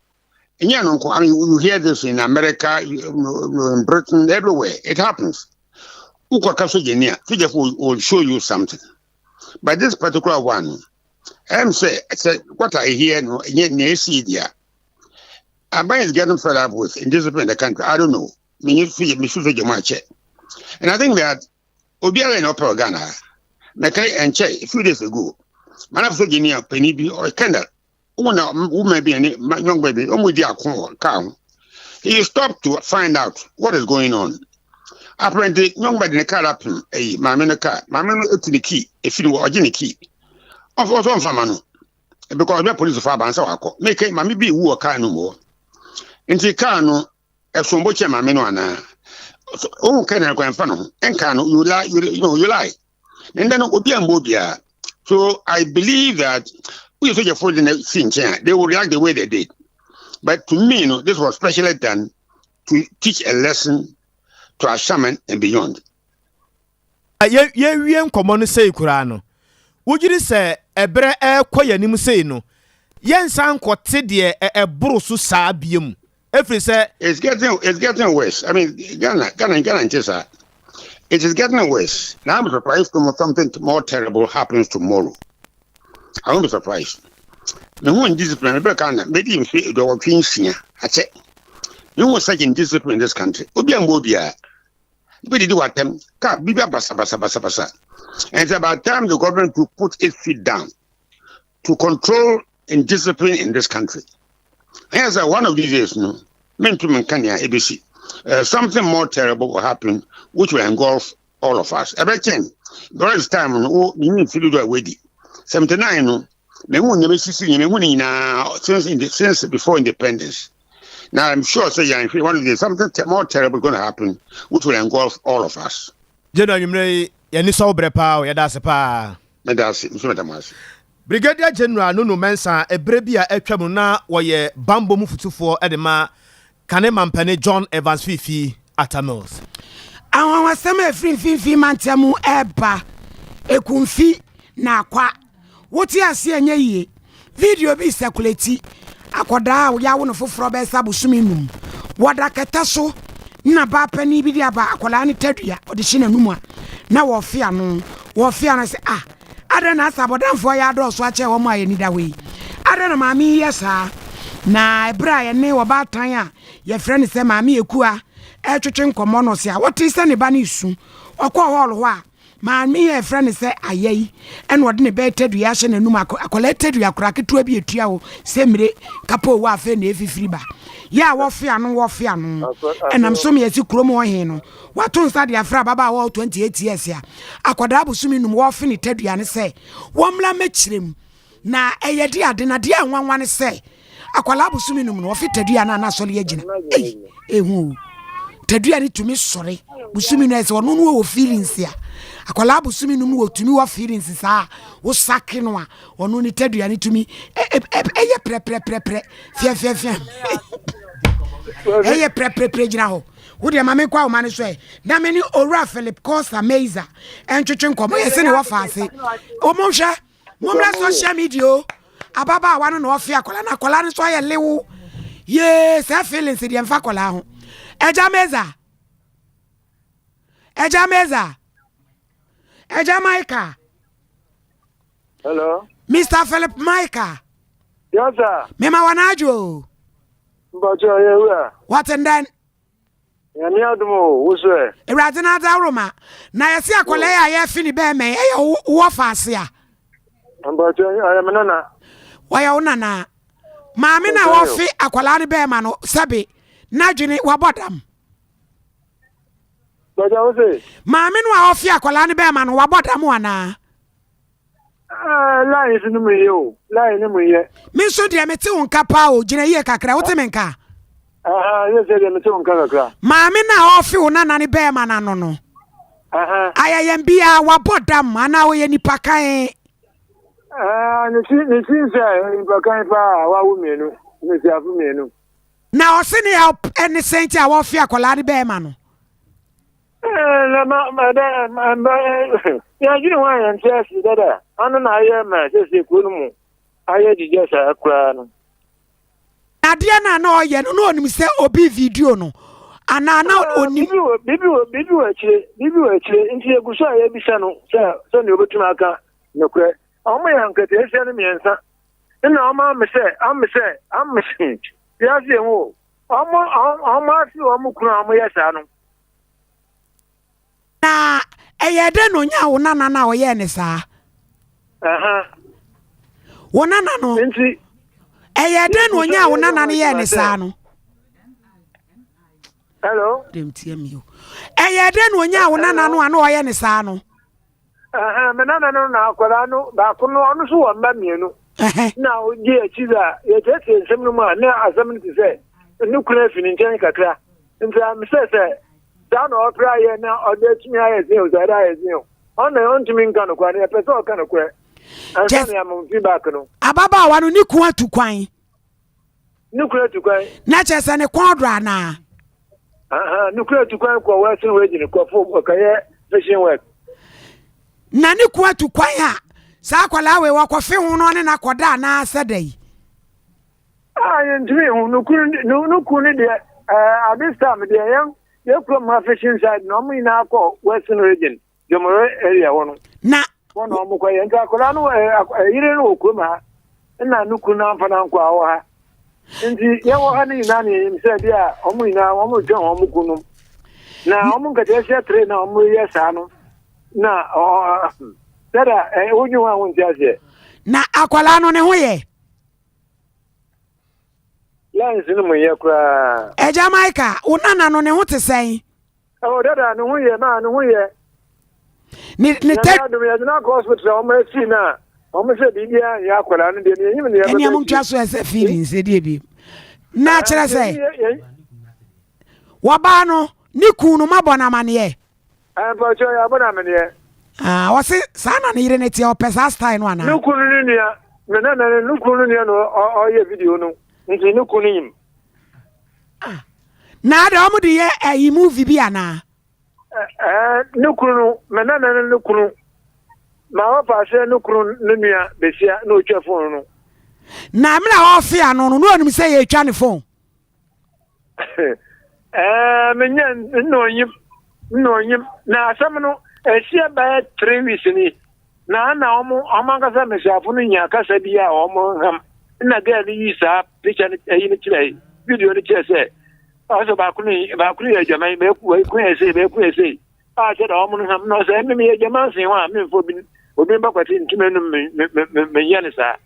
you hear this in America, in Britain, everywhere. It happens. Uko Kasogenia, will show you something. But this particular one, say what I hear no see there. Aben is getting fed up with indiscipline in the country. I don't know. And I think that Obiara in Opera Ghana. Nakai and Che, a few days ago, man of Virginia, Penny or Kendall, woman be a young baby, with their count. He stopped to find out what is going on. Apparently, nobody in the car up a mamma in the car. Mamma to the key, if you were the key. Of course, on Famano. Because the police of Faban Sawako, make a mammy be who a car no more. In the car, no, a sombocha mamma. Oh, can I go and fan? And can you lie? You lie. And then it would be a mobia. So I believe that we saw your food in the scene, they will react the way they did. But to me, this was specially done to teach a lesson to our shaman and beyond. We common say Kurano. Would you say a bre quiet say no? Yen san quoted dear a brusu sabium. If we say it's getting worse. I mean, Ghana, it is getting worse. Now I'm surprised something more terrible happens tomorrow. I won't be surprised. The one discipline, maybe you see the Kings here. I say, you was such indiscipline in this country. Obia. We did what them, basa. And it's about time the government to put its feet down to control and discipline in this country. As one of these days, ABC, something more terrible will happen, which will engulf all of us. Everything. There is time, you need to do a wedding. 79, since before independence. Now I'm sure one of these something more terrible going to happen, which will engulf all of us. General, you may so brepa, Yadasapa. Brigadier General no mensa e brebia etwamuna woye bambo mufutufo edema kane mampane John Evans Fifi Atamils. Awon wasema fifi mantamu eba ekunfi na kwa woti ase enye yie video bi circulate akoda ya wono foforo be sabusumi num woda keta so na ba pani bi dia ba akola ne tadua ode hye nanum a na wo fia no se Adana sabodamfo ya do so ache wo ma ye nida we adana maami yesa na ebra ye ne wo batan a ye frɛ ne sɛ maami ekua etwetwe nkomo no se a wote se ne ba ne su okɔ hall ho a maami ye frɛ ne sɛ ayai ɛna ɔde ne be tadu ya hye nanum akola tadu ya kora ketua bi etua wo se mire kapo wo afa na efifiri ba ya wo fia no enam so me yesi kromo ho he no wato nsa de afra baba wo 28 years ya akoda busumi num wo fe ne tadua ne se wo mla mechirem na eyedi ade na de anwanwa ne se akola busumi num no wo fe tadua na so le agina ehu tadua ne tumi sore busumi no se wono no wo feelings ya akola busumi num wo tumi wo feelings sa wo sake no a wono ne tadua ne tumi eye pre fia eye pre gina ho wo de mame kwa o mane so e na me ni Ora Philip Costa Meza entwetwe nkomo yese ne wo faase o mo hwe mo mra social media ababa wa no no ofia akola na akola ne so ye lewo ye se feelings de mfa akola ho eja Micah. Hello Mr. Philip Micah. Yes sir me ma wanajo mbacho yewa what and then yani adumo woswe erade na dawroma na yesi akola ya ye fini be me ye wo faase a mbacho ayamenana waya unana maami na wo fi akola ne be ma no sabe na dwene wabodam baja wose maami no wo fi akola ne be ma no wabodam wana line sinu me yo line mu ye mi so de mete won kapa o gina ye kakra wote menka yes de mete won kakra maami na wo fi unana ne be ma na no ayayem bia wabodam ana wo ye nipa kan ni say nipa kan pa wa wo mienu ni si afu mienu na o se ne help any senti a wo fi akola ne be ma no na ma ya gini wa yan chesi dada anu na aye ma se kunu mu aye di jesa akra no adia na oye no onim se obi video no ana onim bibi wa chire nti eguso aye bisa no se ne obetuma aka no kre omo ya nkete ese ne miensa na omo amse ya se wo omo asi omo kunu omo yesa no na eyede no nya wo nana na oye ne sa wo nana no nti eyede no nya wo nana ne ye ne sa no Hello. Dem tie mi o. Eye de no nya wo nana no ano oye ne saa no. Me nana no na akwara no ba ko no ono so wo mba mienu. Na o ji achiza ye tete nsem no ma na asem no se nu kura fini nchen kakra. Nta me se da no opra ye na odetumi aye ze o da aye ze o. Ona ontumi nka no kwa na pese o ka no kwa. Ansa na am feedback no. Ababa wa no ni ku atu kwan. Ni kura atu kwan. Na chese ne kwodra na. Nuclear to quite working waging for fishing work. Nani kwa tu kwaya. Sa kwala we wakwafe hu no ne nakoda na asede. Ntimi hu nukuni de at this time de yan ye from fishing side no mu ina akọ western region Jomoro area wono. Na wono mu kwa yan ka kwala no yire no okuma na nukuna mfa na nkwa awo ha. Nti ya wo ha ni na ni mse dia omu ina omu je omu kunu na omu ka je se tre na omu ye sa no na dada onyu wa won tiase na akwala no ne ho ye lines no mu ye kura Jamaica unana no ne ho tesɛn dada no ho ye ma no ho ye ni te do me na hospital omu si na omu se bibia ya akwala no de ni yim ne ya eni amu twa so ese feelings e die bi na kyerɛ sɛ waba no ni kunu mabona mane pa cho ya bona mane wose saa na ne yire ne tie opesa style no ana ni kunu ni nia me na ni kunu ni no o ye video no nti ni kunu yim na da omu de ye movie bi ana ni kunu me na ni kunu ma wa pa se ni kunu ni nia besia na o twa phone no na me na ho fia no no onum say ye twa ne phone menya no yim na asam no esia ba 3 weeks ni na omo amangasa meshafu no nya kasa bia omo ham na ga ni isa picture ni kire video ni kire se aso ba kunu ya jamai be ku ese a se da omo ham no se me ya jamai sin wa me fo bi obi ba kwati ntumenu me yane sa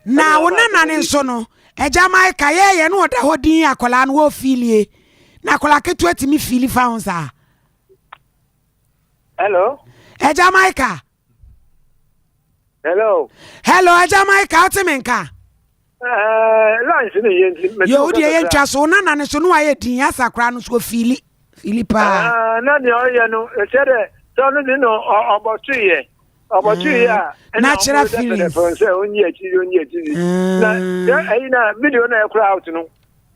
na wona ne nso no Jamaica ye no oda hodin akola no wo filie na akola ketu atimi fili faunsa hello Jamaica hello Jamaica otimenka lines ni yenti yo die ye ntwa so na ne so no aye din asakra no so fili pa na ni oye no tere so no ni no obotu ye natural feelings onye echi na video na ekra out no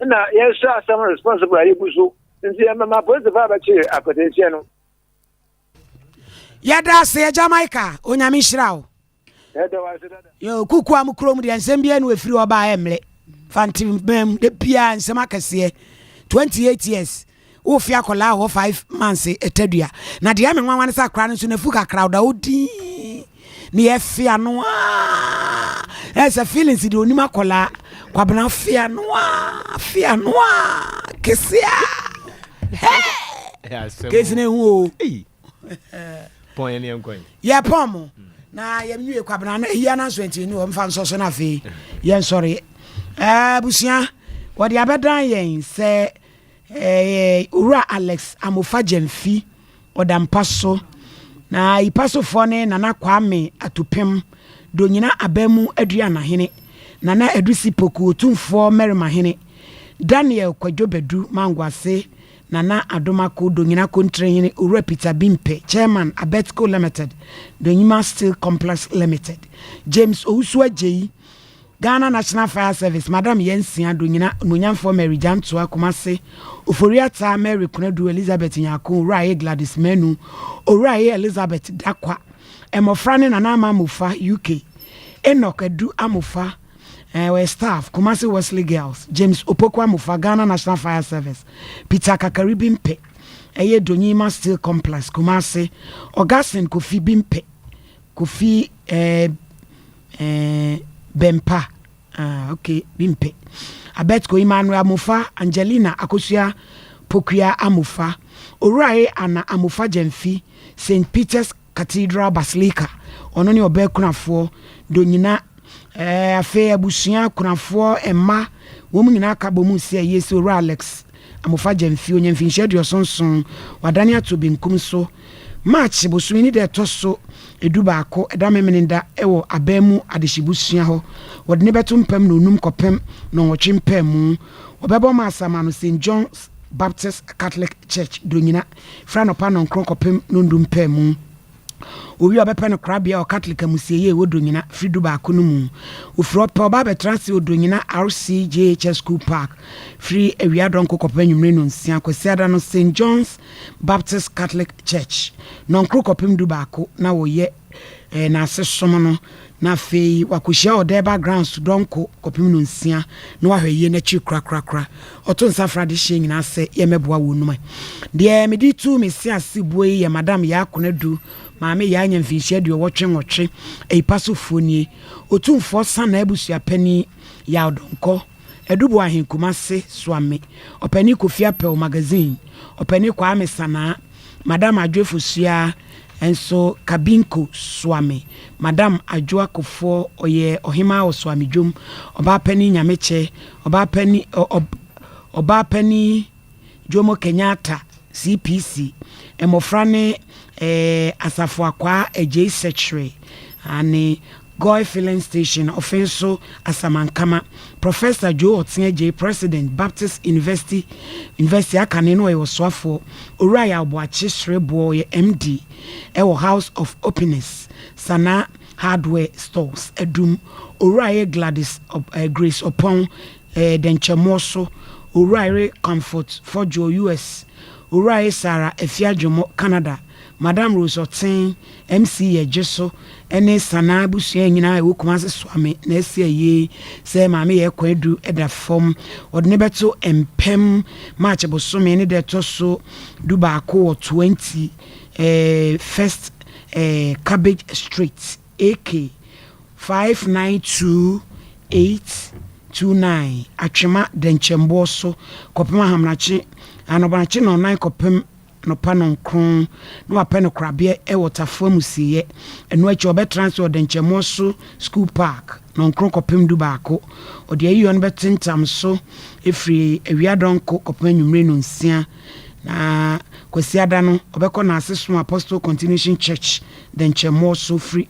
na yes some responsible ayi buso nti mama police fa ba chi akotentia no yada se Jamaica onyame hirawo yo kuku am krom de nsem bia no afiri oba emle fantim bem de bia nsem akase 28 years wo fi akola ho 5 months etadua na de ame nwanwan sa kra no so na fuka crowd odi ni efia no esa feelings de onima kola kwabena fia no kesia kesine hu pon ye nkwan ya pomo na ya mnue kwabena na hia na so enti ni o mfa nso so na fe ye sorry busia wodi abedan yen se ura Alex amofa Jemfi odampaso na ipaso fone na kwame atupem donyina abamu aduana hene na edusi poku otumfo merima hene Daniel Kwajobedu Mangwase na Adomako donyina kontre hene ura Peter Bimpe chairman Abetco Limited Donyima Steel Complex Limited James Ousua Jei Ghana National Fire Service Madam Yensia donyina nonyamfo Mary Janto akomase Oforiata Mary Kunedu Elizabeth Nyako Rai Gladys Menu Rai Elizabeth Dakwa Emofrane na nama Mufa UK Enoch Edu Amufa we staff Kumasi Wesley Girls James Opoko Amufa Ghana National Fire Service Peter Kakari Bimpe eye Donyima Steel Complex Kumasi Augustine Kofi Bimpe Kofi Bempa okay Bimpe Abetko Emmanuel Amufa Angelina Akosua Pokua Amufa Orai Ana Amufa Jemfi St Peter's Cathedral Basilica ono ne obekunafo donyina afe abusia kunafo emma wo mu nyina ka bomu se Yesu Alex amofa Jamfio nyamfinhye de osonson wadane ato benkum so March bosumi ni de toso edu baako eda memenenda ewo abamu adehibusua ho wode ne beto mpam no num kopem no wotwe mpam mu obebo ma asama no St John's Baptist Catholic Church Donyina fra no pa no nkron kopem no ndum mpam mu owi obepe no krabia o Catholic amusieye wo Donyina fridu baako no mu ofro pa oba betranse o Donyina RCJH School Park free ewia donko kopem nwumre no nsia kwasiada no St John's Baptist Catholic Church no nkron kopem du baako na wo ye na asesom no na fei wakohia ode backgrounds donko kopem no nsia na wahweye na chi krakrakra oto nsafra de hye nyina se ye meboa wonum de medi tu mesi asibue ye madam ya akonadu maame ya anya mfinhye de wotwe eipasofonie otumfo sana abusua pani ya odonko edubu ahenkuma se swame opani kofia pel magazine opani kwa amesana madam adwefosua enso kabinko swame madam adwoa kofo oye ohima oswame dwom oba pani nyameche oba pani Jomo Kenyatta CPC emofrane asafo akwa AJ secretary ani Goy filling station offenso asamankama Professor Joe Otienje President Baptist University akane no e woswafo Oraya Obuachi Srebo ye MD ewo House of Openness Sana Hardware Stores edum Oraya Gladys Grace upon Denchemoso Oraya Comfort for Joe US Oraya Sarah Efiajomo Canada Madam Rose Otin MC Ejeso ene sana busua nyina ewo kumase swame na esie ye se maame ye kwadu eda fom odne beto empem March bosome ne de toso du baako 20 first Cabbage Street AK 592829 atwema denchembo so kopema hamnachi anobanachi no 9 kopem no panon kron no apeno krabie e waterfall musiye eno achi obetransfer denchemo so school park no kron kopem du baako ode ayi on betentam so efri ewiadonko kopem nwumre no nsia na kwasiada no obekọ na aseso Apostle Continuation Church denchemo so free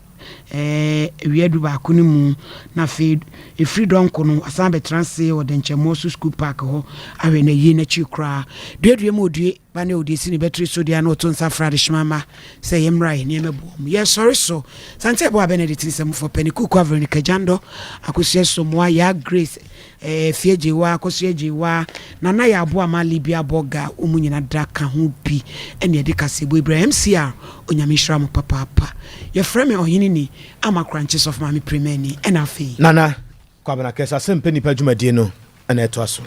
ewiadu baako ni mu na fe freedom kono asan betranse o denchemo so school park ho awe na yi na chi kra duedue mo due ba na odi si ni betri so dia na oto nsafra de shmama say yemrai ne mebo yes sorry so sante bo Benedict nsem for peniku cover ni kajando akosie so mo ya Grace fiejewa akosiejewa na ya abo amali bia boga umunyina daka ho bi ene de kasebo Ibrahim CR onyamishra mo papa ye frame ohini ni ama crunches of mami premeni enafi nana kwa bana kesa sempe nipa dwumadie no ana eto aso